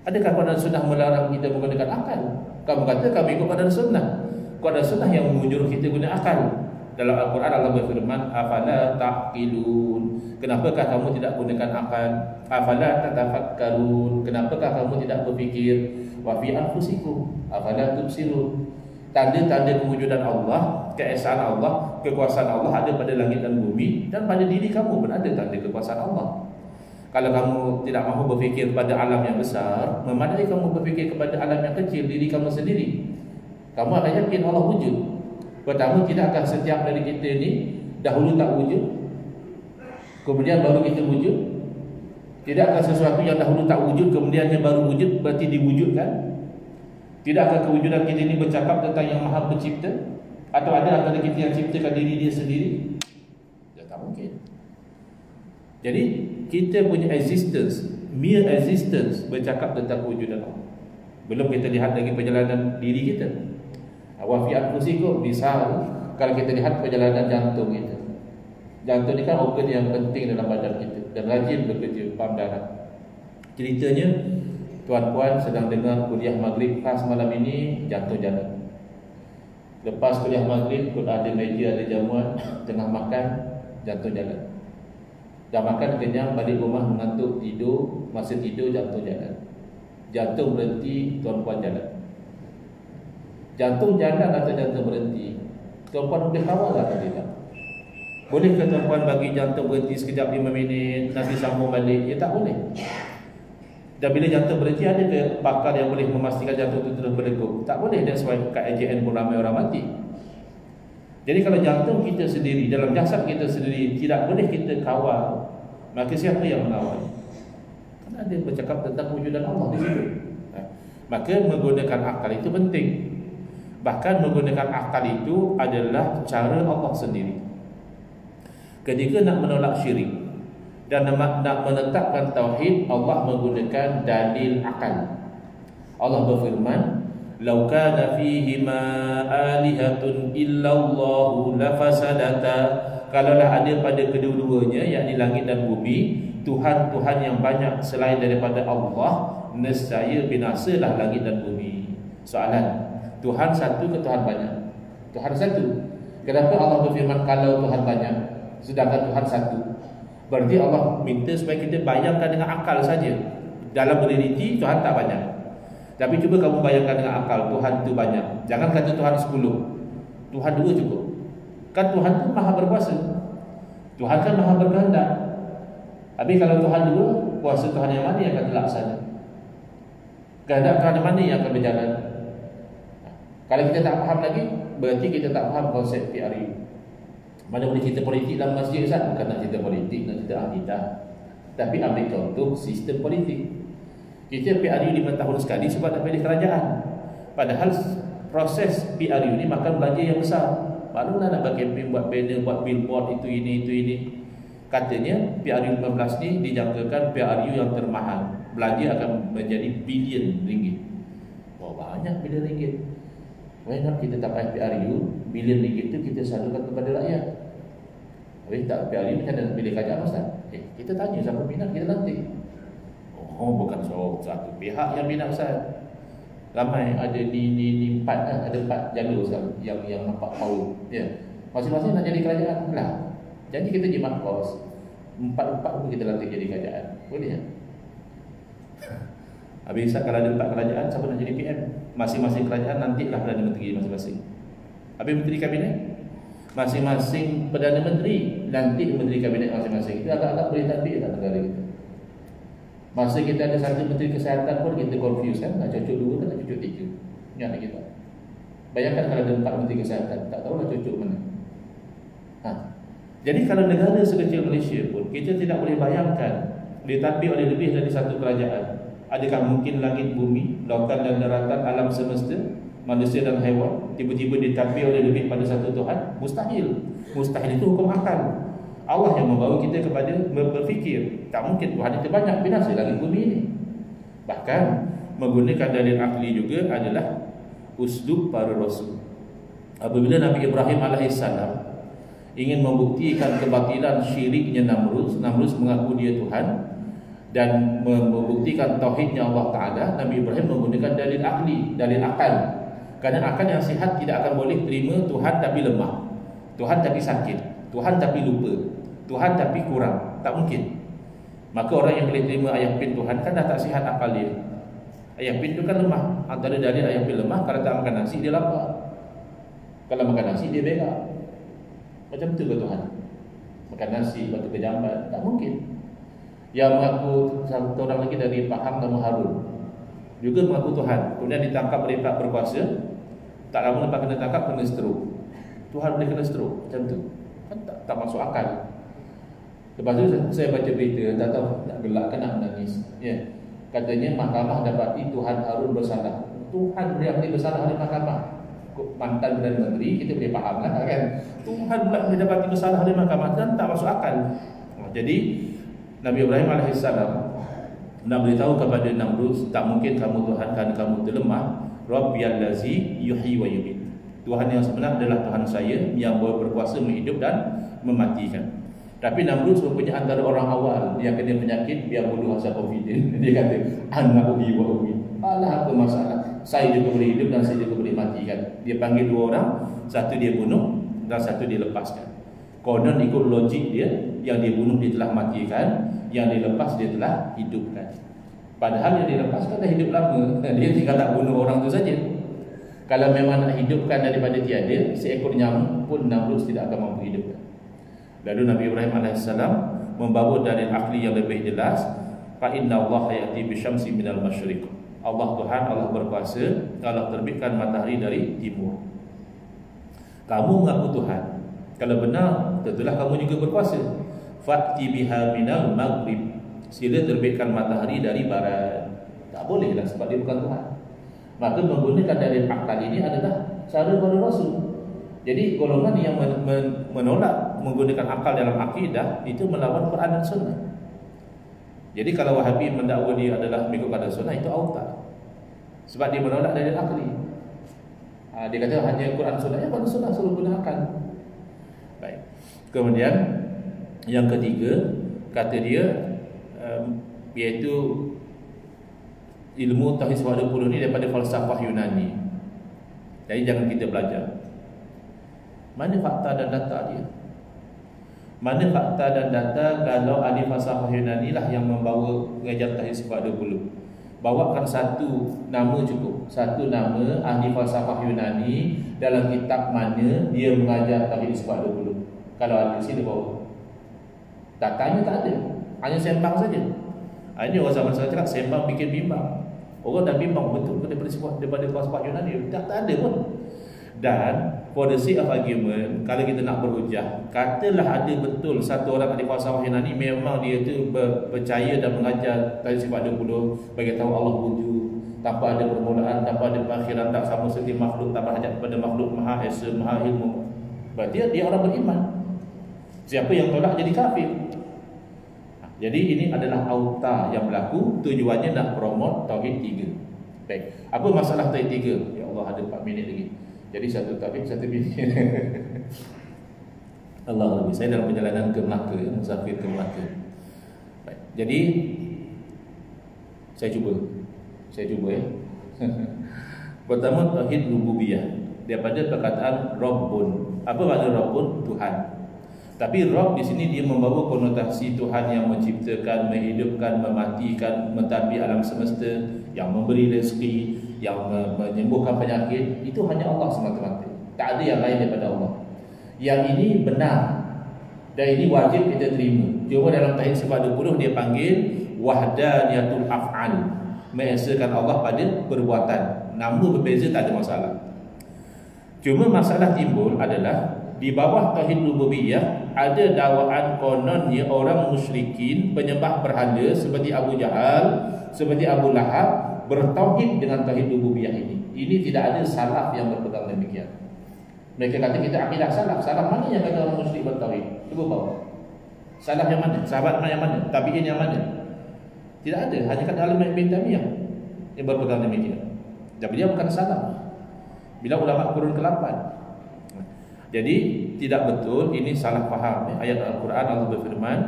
Adakah Quran dan Sunnah melarang kita menggunakan akal? Kamu kata kami ikut Quran dan Sunnah. Quran dan Sunnah yang menyuruh kita guna akal. Dalam Al-Quran Allah berfirman, "Afala taqilun?" Kenapakah kamu tidak gunakan akal? "Afala tatafakkarun?" Kenapakah kamu tidak berfikir? "Wa fi anfusikum afala tubsirun?" Tanda-tanda kewujudan Allah, keesaan Allah, kekuasaan Allah ada pada langit dan bumi, dan pada diri kamu pun ada tanda kekuasaan Allah. Kalau kamu tidak mahu berfikir kepada alam yang besar, memadai kamu berfikir kepada alam yang kecil, diri kamu sendiri. Kamu akan yakin Allah wujud. Pertama, tidak akan setiap dari kita ni dahulu tak wujud, kemudian baru kita wujud. Tidak akan sesuatu yang dahulu tak wujud kemudian yang baru wujud berarti diwujudkan. Tidak akan kewujudan kita ini bercakap tentang yang Maha Pencipta, atau ada antara kita yang ciptakan diri dia sendiri? Ya, tak mungkin. Jadi kita punya existence, mere existence, bercakap tentang kewujudan Allah. Belum kita lihat lagi perjalanan diri kita. Wa fi anfusikum, misal kalau kita lihat perjalanan jantung kita. Jantung ni kan organ yang penting dalam badan kita dan rajin bekerja, pam darah. Ceritanya, tuan-puan sedang dengar kuliah maghrib khas malam ini, jantung jalan. Lepas kuliah maghrib, ada meja, ada jamuan, tengah makan, jantung jalan. Dah makan kenyang, balik rumah mengantuk, tidur, masa tidur jantung jalan. Jantung berhenti, tuan-puan jalan. Jantung jalan atau jantung berhenti, tuan-puan boleh kawal atau tidak? Boleh ke tuan-puan bagi jantung berhenti sekejap 5 minit, nanti sambung balik? Ya, tak boleh. Dan bila jantung berhenti, ada ke pakar yang boleh memastikan jantung itu terus berdegup? Tak boleh. That's why kat AJN pun ramai orang mati. Jadi kalau jantung kita sendiri, dalam jasad kita sendiri tidak boleh kita kawal, maka siapa yang mengawal? Kan ada bercakap tentang wujudan Allah di situ. Maka menggunakan akal itu penting. Bahkan menggunakan akal itu adalah cara Allah sendiri. Ketika nak menolak syirik dan nak menetapkan tauhid, Allah menggunakan dalil akal. Allah berfirman, "Lau kana fihima alihatun illallahu lafasadata." Kalaulah ada pada kedua-duanya, yakni langit dan bumi, Tuhan-Tuhan yang banyak selain daripada Allah, nescaya binasalah langit dan bumi. Soalan, Tuhan satu ke Tuhan banyak? Tuhan satu. Kenapa Allah berfirman kalau Tuhan banyak sedangkan Tuhan satu? Berarti Allah minta supaya kita bayangkan dengan akal saja. Dalam realiti Tuhan tak banyak. Tapi cuba kamu bayangkan dengan akal, Tuhan tu banyak. Jangan kata Tuhan 10, Tuhan 2 cukup. Kan Tuhan tu maha berkuasa, Tuhan kan maha berkehendak. Tapi kalau Tuhan 2, kuasa Tuhan yang mana yang akan terlaksana? Kehendak Tuhan yang mana yang akan berjalan? Kalau kita tak faham lagi, berarti kita tak faham konsep PRU. Mana boleh cerita politik dalam masjid, Ustaz? Bukan nak cerita politik, nak cerita akidah. Tapi ambil contoh sistem politik. Kita PRU 5 tahun sekali sebab nak pilih kerajaan. Padahal proses PRU ni makan belanja yang besar. Barulah nak buat campaign, buat banner, buat billboard, itu ini. Katanya PRU 15 ni dijangkakan PRU yang termahal. Belanja akan menjadi bilion ringgit. Wah, banyak bilion ringgit. Why not kita tak payah PRU, bilion ringgit tu kita salurkan kepada rakyat. Habis tak PRU macam mana nak pilih kerajaan, Ustaz? Kita tanya siapa minat, kita nanti. Oh, bukan satu pihak yang minat, Ustaz. Ramai, ada di 4 ada 4 jalur, Ustaz, yang nampak power. Ya. Masing-masing nak jadi kerajaan lah. Janji kita jadi makros, empat pun kita lantik jadi kerajaan, boleh ya? Habis kalau ada 4 kerajaan, siapa nak jadi PM? Masing-masing kerajaan nantilah Perdana Menteri masing-masing. Habis Menteri Kabinet, masing-masing Perdana Menteri nanti Menteri Kabinet masing-masing. Itu agak-agak boleh tadbir tak negara kita. Masa kita ada satu Menteri Kesihatan pun kita confuse kan, nak cocok 2 kan nak cocok 3. Ingat kita. Bayangkan kalau ada 4 Menteri Kesihatan, tak tahu nak cocok mana. Jadi kalau negara sekecil Malaysia pun, kita tidak boleh bayangkan ditadbir oleh lebih dari satu kerajaan. Adakah mungkin langit bumi, lautan dan daratan, alam semesta, manusia dan haiwan tiba-tiba ditadbir oleh lebih pada satu Tuhan? Mustahil. Mustahil itu hukum akal. Allah yang membawa kita kepada berfikir. Tak mungkin Tuhan itu banyak binasa langit bumi ini. Bahkan menggunakan dalil akli juga adalah usdub para rasul. Apabila Nabi Ibrahim alaihissalam ingin membuktikan kebatilan syiriknya Namrud mengaku dia Tuhan dan membuktikan tauhidnya Allah Ta'ala, Nabi Ibrahim menggunakan dalil akli, dalil akal. Kerana akal yang sihat tidak akan boleh terima Tuhan tapi lemah, Tuhan tapi sakit, Tuhan tapi lupa, Tuhan tapi kurang. Tak mungkin. Maka orang yang boleh terima ayah pin Tuhan kan dah tak sihat akal dia. Ayah pin tu kan lemah. Antara dalil ayah pin lemah, kalau tak makan nasi dia lapar, kalau makan nasi dia berak. Macam tu ke Tuhan? Makan nasi, lepas tu kejambat? Tak mungkin. Yang mengaku satu orang lagi dari Pahang nama Harun juga mengaku Tuhan, kemudian ditangkap oleh pihak berkuasa. Tak lama lepas kena tangkap, kena stroke. Tuhan boleh kena stroke macam tu kan, tak masuk akal. Lepas tu saya baca berita, tak tahu nak gelak ke nak menangis ya. Katanya mahkamah dapati Tuhan Harun bersalah. Tuhan boleh ambil bersalah oleh mahkamah? Mantan Perdana Menteri, kita boleh faham lah kan. Tuhan pula boleh dapati bersalah oleh mahkamah, kan tak masuk akal. Jadi Nabi Ibrahim AS nak beritahu kepada Namrud, tak mungkin kamu Tuhan kerana kamu terlemah. Rabbiyallazi yuhyi wa yumiit. Tuhan yang sebenar adalah Tuhan saya yang berkuasa menghidup dan mematikan. Tapi Namrud sebenarnya antara orang awal yang kena penyakit biar bodoh asal confident. Dia kata ana uhyi wa umiit. Alah apa masalah? Saya juga boleh hidup dan saya juga boleh matikan. Dia panggil 2 orang, satu dia bunuh dan satu dia lepaskan. Konon ikut logik dia, yang dia bunuh dia telah matikan, yang dia lepas dia telah hidupkan. Padahal yang dia lepaskan dah hidup lama. Dia tinggal tak bunuh orang tu saja. Kalau memang nak hidupkan daripada tiada, seekor nyamuk pun Namrud tidak akan mampu hidupkan. Lalu Nabi Ibrahim AS membawa dalil akli yang lebih jelas. Fa inna Allah ya'ti bisyamsi minal masyriq. Allah Tuhan, Allah berkuasa, Allah terbitkan matahari dari timur. Kamu mengaku Tuhan, kalau benar, tentulah kamu juga berkuasa. Fa'ti biha minal maghrib. Sila terbitkan matahari dari barat. Tak bolehlah sebab dia bukan Tuhan. Maka menggunakan dalil akal ini adalah cara para rasul. Jadi golongan yang menolak menggunakan akal dalam akidah itu melawan Quran dan Sunnah. Jadi kalau Wahabi mendakwa dia adalah mengikut Quran dan Sunnah, itu auta. Sebab dia menolak dalil akli. Dia kata hanya Quran Sunnah, ya Quran Sunnah selalu guna akal. Baik. Kemudian yang ketiga, kata dia iaitu ilmu Tauhid 20 ni daripada falsafah Yunani. Jadi jangan kita belajar. Mana fakta dan data dia? Mana fakta dan data kalau ahli falsafah Yunani lah yang membawa mengajar Tauhid 20? Bawakan satu nama cukup. Satu nama ahli falsafah Yunani dalam kitab mana dia mengajar Tauhid 20. Kalau ada sini bawa. Datanya tak ada. Hanya sembang saja. Ini orang zaman sekarang cakap sembang bikin bimbang. Orang dah bimbang betul daripada falsafah Yunani. Tak ada pun. Dan for the sake of argument, kalau kita nak berhujah, katalah ada betul satu orang ahli falsafah Yunani memang dia tu percaya dan mengajar Tauhid 20, bagi tahu Allah wujud, tanpa ada permulaan, tanpa ada perakhiran, tak sama seperti makhluk, tak berhajat kepada makhluk, maha esa, maha ilmu. Berarti dia orang beriman. Siapa yang tolak jadi kafir. Jadi ini adalah auta yang berlaku, tujuannya nak promote Tauhid 3. Baik. Apa masalah Tauhid 3? Ya Allah, ada 4 minit lagi. Jadi satu tauhid, satu minit. Allah lebih. Saya dalam perjalanan ke Melaka, musafir ke Melaka. Baik. Jadi saya cuba ya. Pertama, tauhid rububiyah, daripada perkataan Rabbun. Apa makna Rabbun? Tuhan. Tapi Rabb di sini dia membawa konotasi Tuhan yang menciptakan, menghidupkan, mematikan, mentadbir alam semesta, yang memberi rezeki, yang menyembuhkan penyakit. Itu hanya Allah semata-mata. Tak ada yang lain daripada Allah. Yang ini benar dan ini wajib kita terima. Cuma dalam Tauhid sifat 20 dia panggil wahdaniyatul af'al, mengesakan Allah pada perbuatan. Nama berbeza tak ada masalah. Cuma masalah timbul adalah di bawah tauhid rububiyah ada dakwaan kononnya orang musyrikin penyembah berhala seperti Abu Jahal, seperti Abu Lahab bertauhid dengan tauhid rububiyah ini. Ini tidak ada salaf yang berpegang demikian. Mereka kata kita akidah salaf. Salaf mana yang kata orang musyrik bertauhid? Cuba bawa. Salaf yang mana? Sahabat yang mana? Tabi'in yang mana? Tidak ada. Hanya kata Al-Imam bin Taimiyah yang berpegang demikian. Tapi dia bukan salaf. Bila ulama kurun ke-8. Jadi tidak betul, ini salah faham. Ayat Al-Quran Allah berfirman,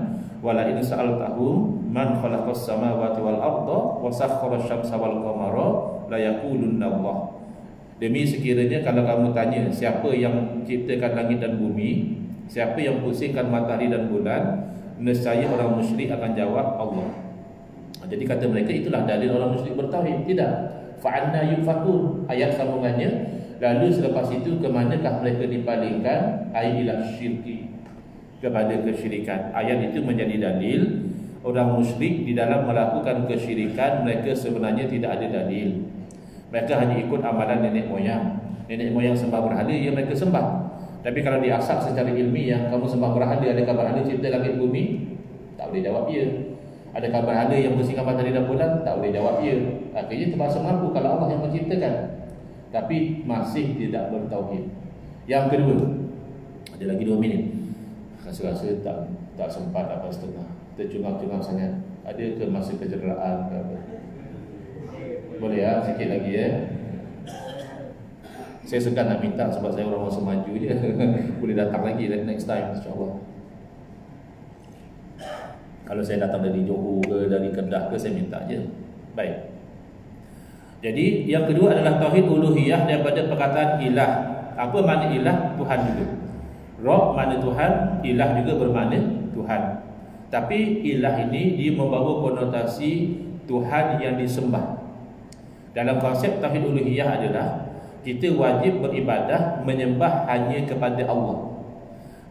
wala in sa'altahum man khalaqas samawati wal arda wa sakhkhara asy-syamsa wal qamara la yaqulunna Allah. Demi sekiranya kalau kamu tanya siapa yang ciptakan langit dan bumi, siapa yang pusingkan matahari dan bulan, nescaya orang musyrik akan jawab Allah. Jadi kata mereka itulah dalil orang musyrik bertauhid. Tidak. Fa'anna yufakun. Ayat sambungannya, lalu selepas itu ke manakah mereka dipalingkan? Ila syirki, kepada kesyirikan. Ayat itu menjadi dalil orang musyrik di dalam melakukan kesyirikan mereka sebenarnya tidak ada dalil. Mereka hanya ikut amalan nenek moyang. Nenek moyang sembah berhala, ya mereka sembah. Tapi kalau diasap secara ilmiah, kamu sembah berhala, adakah berhala cipta langit bumi? Tak boleh jawab ya. Adakah berhala yang bersihkan matahari dan bulan? Tak boleh jawab ya. Akhirnya terpaksa mengaku kalau Allah yang menciptakan, tapi masih tidak bertauhid. Yang kedua, ada lagi 2 minit. Rasa-rasa tak sempat apa setengah, tercungap-cungap sangat. Ada ke masa kecederaan ke apa? Boleh ya, sikit lagi ya. Saya segan nak minta sebab saya orang masa maju je. Boleh datang lagi next time insya-Allah. Kalau saya datang dari Johor ke, dari Kedah ke, saya minta je. Baik. Jadi yang kedua adalah tauhid uluhiyah daripada perkataan ilah. Apa makna ilah? Tuhan juga. Rabb makna Tuhan, ilah juga bermakna Tuhan. Tapi ilah ini dia membawa konotasi Tuhan yang disembah. Dalam konsep tauhid uluhiyah adalah kita wajib beribadah menyembah hanya kepada Allah.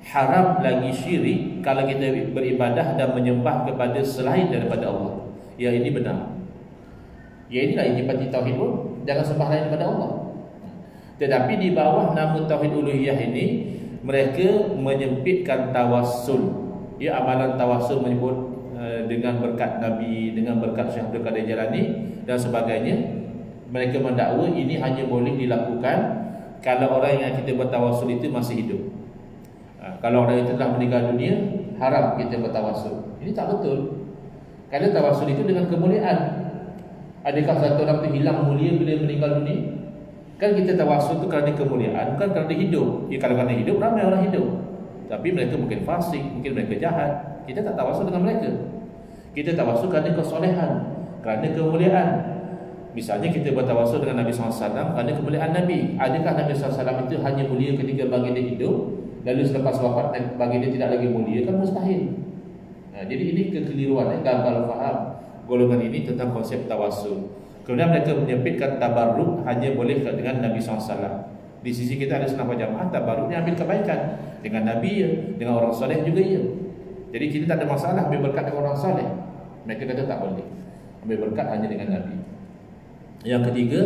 Haram lagi syirik kalau kita beribadah dan menyembah kepada selain daripada Allah. Ya ini benar. Ya inilah inti tauhid pun, jangan sembah lain daripada Allah. Tetapi di bawah nama tauhid uluhiyah ini mereka menyempitkan tawassul. Ya amalan tawassul menyebut dengan berkat Nabi, dengan berkat Syekh Abdul Qadir Jalani dan sebagainya. Mereka mendakwa ini hanya boleh dilakukan kalau orang yang kita bertawassul itu masih hidup. Kalau orang itu telah meninggal dunia, haram kita bertawassul. Ini tak betul. Kerana tawassul itu dengan kemuliaan. Adakah satu orang itu hilang mulia bila meninggal dunia? Kan kita tawassul itu kerana kemuliaan, bukan kerana hidup. Ya, kalau kerana hidup, ramai orang hidup. Tapi mereka mungkin fasik, mungkin mereka jahat. Kita tak tawassul dengan mereka. Kita tawassul kerana kesolehan, kerana kemuliaan. Misalnya kita bertawassul dengan Nabi SAW kerana kemuliaan Nabi. Adakah Nabi SAW itu hanya mulia ketika baginda hidup, lalu selepas wafat baginda tidak lagi mulia? Kan mustahil. Jadi ini kekeliruan, gagal faham golongan ini tentang konsep tawassul. Kemudian mereka menyempitkan tabarruk hanya boleh dengan Nabi SAW. Di sisi kita ada Sunnah wal Jamaah, tabarruknya ambil kebaikan dengan Nabi ya, dengan orang soleh juga ya. Jadi kita tak ada masalah ambil berkat dengan orang soleh. Mereka kata tak boleh, ambil berkat hanya dengan Nabi. Yang ketiga,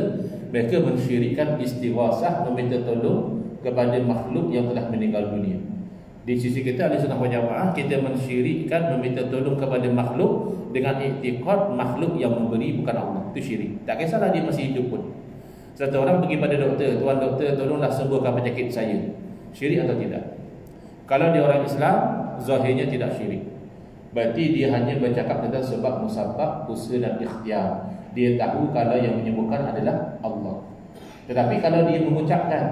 mereka mensyirikkan istighasah, meminta tolong kepada makhluk yang telah meninggal dunia. Di sisi kita ahli Sunnah wal Jamaah, kita mensyirikkan meminta tolong kepada makhluk dengan i'tiqad makhluk yang memberi bukan Allah. Itu syirik. Tak kisahlah dia masih hidup pun. Satu orang pergi pada doktor, tuan doktor tolonglah sembuhkan penyakit saya. Syirik atau tidak? Kalau dia orang Islam, zahirnya tidak syirik. Berarti dia hanya bercakap tentang sebab musabab, usaha dan ikhtiar. Dia tahu kalau yang menyembuhkan adalah Allah. Tetapi kalau dia mengucapkan,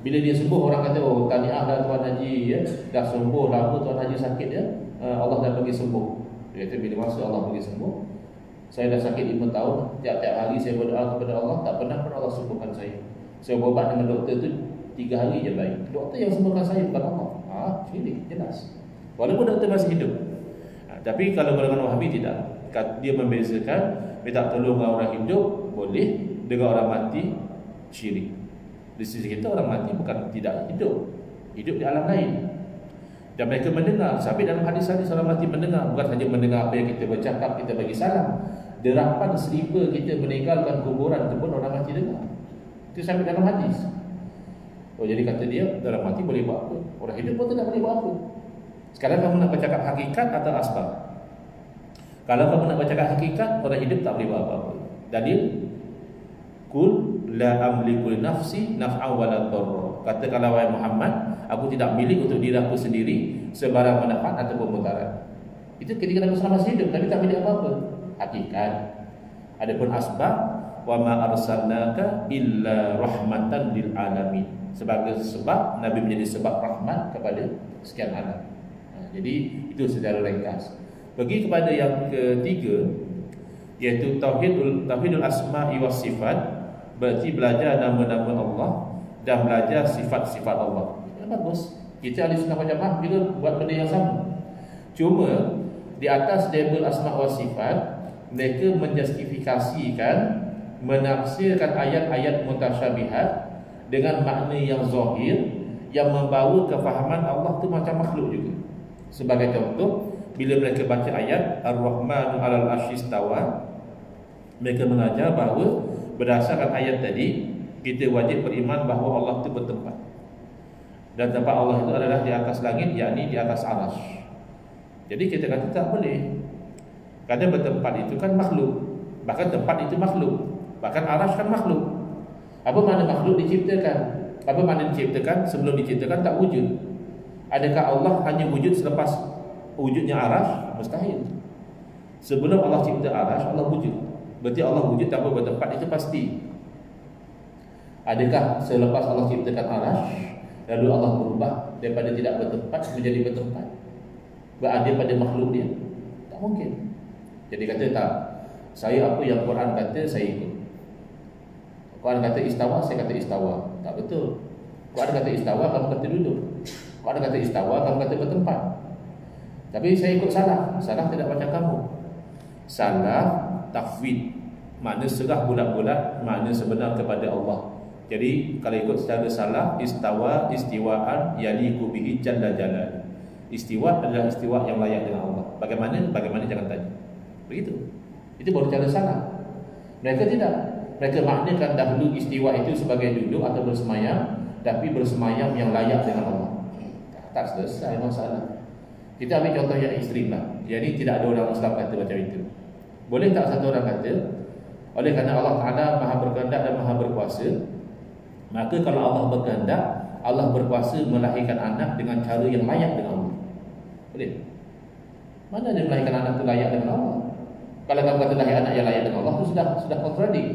bila dia sembuh, orang kata, oh tahniah dah Tuan Haji ya, dah sembuh, lama Tuan Haji sakit ya, Allah dah bagi sembuh. Dia kata bila masa Allah bagi sembuh, saya dah sakit 5 tahun, tiap-tiap hari saya berdoa kepada Allah, tak pernah pun Allah sembuhkan saya. Saya berubat dengan doktor tu 3 hari je baik. Doktor yang sembuhkan saya bukan Allah. Syirik jelas. Walaupun doktor masih hidup. Tapi kalau golongan Wahabi tidak. Dia membezakan minta tolong orang hidup boleh, dengan orang mati syirik. Di sisi kita orang mati bukan tidak hidup, hidup di alam lain. Dan mereka mendengar. Sampai dalam hadis-hadis orang mati mendengar. Bukan hanya mendengar apa yang kita bercakap, kita bagi salam. Derapan seribu kita meninggalkan kuburan itu pun orang mati dengar. Itu sampai dalam hadis. Jadi kata dia, dalam mati boleh buat apa? Orang hidup pun tidak boleh buat apa. Sekarang kamu nak bercakap hakikat atau asbab? Kalau kamu nak bercakap hakikat, orang hidup tak boleh buat apa-apa. Dalil, Qul la amliku li nafsi naf'an wa la dharra. Katakanlah wahai Muhammad, aku tidak milik untuk diri aku sendiri sebarang manfaat ataupun mudarat. Itu ketika Nabi SAW masih hidup, tapi tak milik apa-apa. Hakikat. Adapun asbab, wa ma arsalnaka illa rahmatan lil alamin. Sebagai sebab Nabi menjadi sebab rahmat kepada sekian alam. Jadi itu secara ringkas. Pergi kepada yang ketiga, iaitu tauhidul asma'i was sifat. Berarti belajar nama-nama Allah dan belajar sifat-sifat Allah. Bagus. Kita ahli sunnah wal jamaah juga buat benda yang sama. Cuma di atas level asma' wa sifat, mereka menjustifikasikan, menafsirkan ayat-ayat mutasyabihat dengan makna yang zahir, yang membawa kefahaman Allah tu macam makhluk juga. Sebagai contoh, bila mereka baca ayat Ar-Rahmanu 'alal 'arsy istawa, mereka mengajar bahawa berdasarkan ayat tadi, kita wajib beriman bahawa Allah itu bertempat. Dan tempat Allah itu adalah di atas langit, yakni di atas arasy. Jadi kita kata tak boleh. Kerana bertempat itu kan makhluk. Bahkan tempat itu makhluk. Bahkan arasy kan makhluk. Apa makna makhluk diciptakan? Apa makna diciptakan? Sebelum diciptakan tak wujud. Adakah Allah hanya wujud selepas wujudnya arasy? Mustahil. Sebelum Allah cipta arasy, Allah wujud. Berarti Allah wujud tanpa bertempat, itu pasti. Adakah selepas Allah ciptakan arasy, lalu Allah berubah daripada tidak bertempat menjadi bertempat, berada pada makhluk dia? Tak mungkin. Jadi kata tak, saya apa yang Quran kata saya ikut. Quran kata istawa, saya kata istawa. Tak betul. Quran kata istawa, kamu kata duduk. Quran kata istawa, kamu kata bertempat. Tapi saya ikut salah. Salah tidak macam kamu. Salah tafwid, makna serah bulat-bulat makna sebenar kepada Allah. Jadi kalau ikut secara salah, istawa istiwaan yaliqu bihi jalla jalal. Istiwa adalah istiwa yang layak dengan Allah. Bagaimana? Bagaimana jangan tanya. Begitu. Itu baru cara salah. Mereka tidak. Mereka maknakan dahulu istiwa itu sebagai duduk atau bersemayam, tapi bersemayam yang layak dengan Allah. Tak selesai masalah. Kita ambil contoh yang ekstrim lah. Jadi tidak ada orang Islam kata macam itu. Boleh tak satu orang kata, oleh kerana Allah Ta'ala maha berkehendak dan maha berkuasa, maka kalau Allah berkehendak, Allah berkuasa melahirkan anak dengan cara yang layak dengan Allah. Boleh? Mana dia melahirkan anak itu layak dengan Allah? Kalau kamu kata lahir anak yang layak dengan Allah, itu sudah kontradik.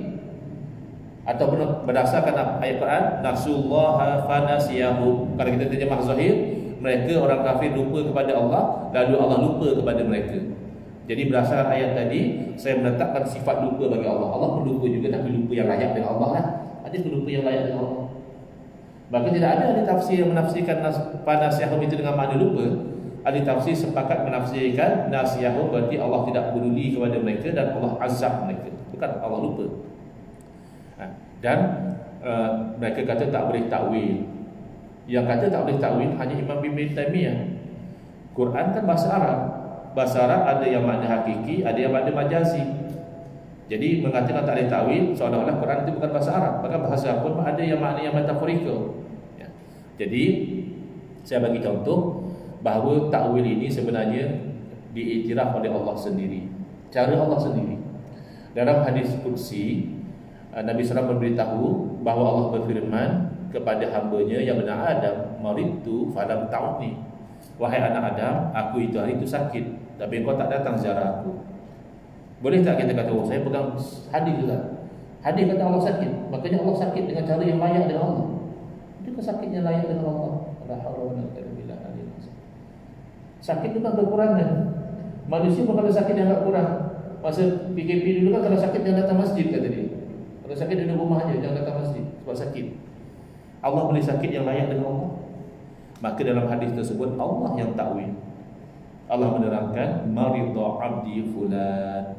Ataupun berdasarkan ayat Quran, nasullaha fanasiyahu. Kalau kita terjemah zahir, mereka orang kafir lupa kepada Allah, lalu Allah lupa kepada mereka. Jadi berdasarkan ayat tadi, saya menetapkan sifat lupa bagi Allah. Allah pun lupa juga, tapi lupa yang layak dengan Allah lah. Ada lupa yang layak dengan Allah. Maka tidak ada ahli tafsir yang menafsirkan fanasiyahu itu dengan makna lupa. Ahli tafsir sepakat menafsirkan nasiyahu berarti Allah tidak peduli kepada mereka dan Allah azab mereka. Bukan Allah lupa. Dan mereka kata tak boleh takwil. Yang kata tak boleh takwil hanya Imam Ibn Taimiyah. Quran kan bahasa Arab. Bahasa Arab ada yang makna hakiki, ada yang makna majazi. Jadi mengatakan tak boleh takwil, seolah-olah Quran itu bukan bahasa Arab. Bahkan bahasa Arab pun ada yang makna yang metaforikal. Ya. Jadi saya bagi contoh bahawa takwil ini sebenarnya diiktiraf oleh Allah sendiri. Cara Allah sendiri. Dalam hadis qudsi, Nabi SAW memberitahu bahawa Allah berfirman kepada hamba-Nya yang bernama Adam, maridtu falam ta'udni. Wahai anak Adam, aku itu hari itu sakit, tapi engkau tak datang ziarah aku. Boleh tak kita kata, oh saya pegang hadis juga. Hadis kata Allah sakit, makanya Allah sakit dengan cara yang layak dengan Allah. Itu sakitnya layak dengan Allah. La haula wala quwwata illa billah. Sakit itu kan kekurangan. Manusia bukan sakit yang tak kurang. Masa PKP dulu kan kalau sakit yang datang masjid kata dia. Kalau sakit duduk rumah aja, jangan datang masjid sebab sakit. Allah boleh sakit yang layak dengan Allah. Maka dalam hadis tersebut Allah yang takwil. Allah menerangkan maridha abdi fulan,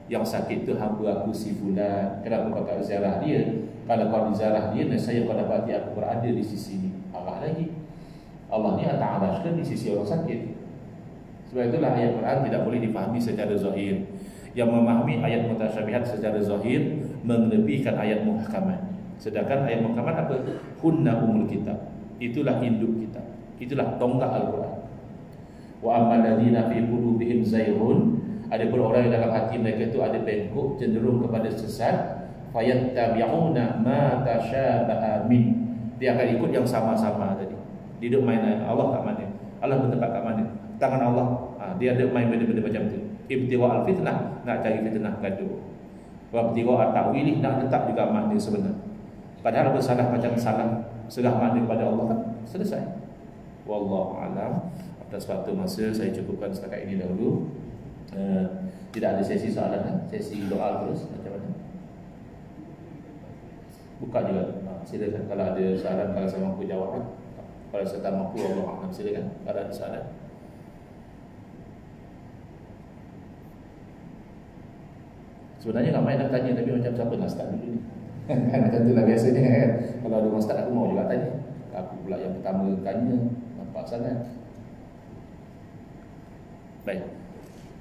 yang sakit itu hamba aku si fulan. Kenapa kau tak ziarah dia? Kalau kau ziarah dia, nescaya kau dapati aku berada di sisi ini. Allah lagi, Allah ni ta'arashkan di sisi orang sakit. Sebab itulah ayat Quran tidak boleh dipahami secara zahir. Yang memahami ayat mutasyabihat secara zahir melebihkan ayat muhkamat. Sedangkan ayat muhkamat apa? Hunna umul kitab. Itulah induk kita. Itulah tonggak Al-Quran. Wa ammal ladzina fi qulubihim zayghun, adapun orang yang dalam hati mereka itu ada bengkok, cenderung kepada sesat, fayattabi'una ma tasyabaha min. Dia akan ikut yang sama-sama tadi. Dia duduk main Allah kat mana? Allah bertempat kat mana? Tangan Allah. Dia ada main benda-benda macam tu. Ibtigha al-fitnah, nak cari fitnah gaduh. Wa ibtigha at-ta'wili, nak letak juga makna sebenar. Padahal bersalah macam salah serah makna kepada Allah kan selesai. Wallahu alam. Atas waktu masa saya cukupkan setakat ini dahulu. Tidak ada sesi soalan, sesi doa terus macam mana? Buka juga. Silakan kalau ada soalan, kalau saya mampu jawab. Kalau saya tak mampu, Allah alam, silakan kalau ada soalan. Sebenarnya ramai nak tanya, tapi macam siapa nak start dulu ni? Kan macam tu lah biasanya kan. Kalau ada orang start, aku mau juga tanya. Aku pula yang pertama tanya, nampak sangat. Baik,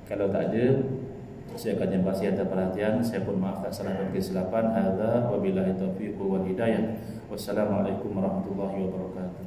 kalau tak ada, saya akan jempasi atas perhatian. Saya pun maaf tak salah dan kesilapan. Hadza wabillahi taufiq wal hidayah. Wassalamualaikum warahmatullahi wabarakatuh.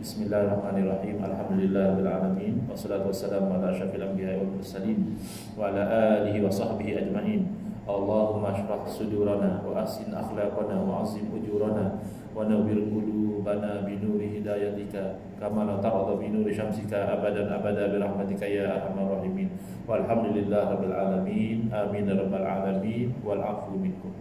Bismillahirrahmanirrahim. Alhamdulillahirabbil alamin. Wassalatu wassalamu ala asyrafil anbiya'i wal mursalin wa ala alihi wa sahbihi ajma'in. Allahumma ashrah sudurana wa ahsin akhlaqana wa azim ujurana wa nawwir qulubana bi nuri hidayatika kama la ta'adha bi nuri syamsika abadan abada bi rahmatika ya arhamar rahimin. Walhamdulillahirabbil alamin. Amin ya rabbal alamin. Wal 'afwu minkum.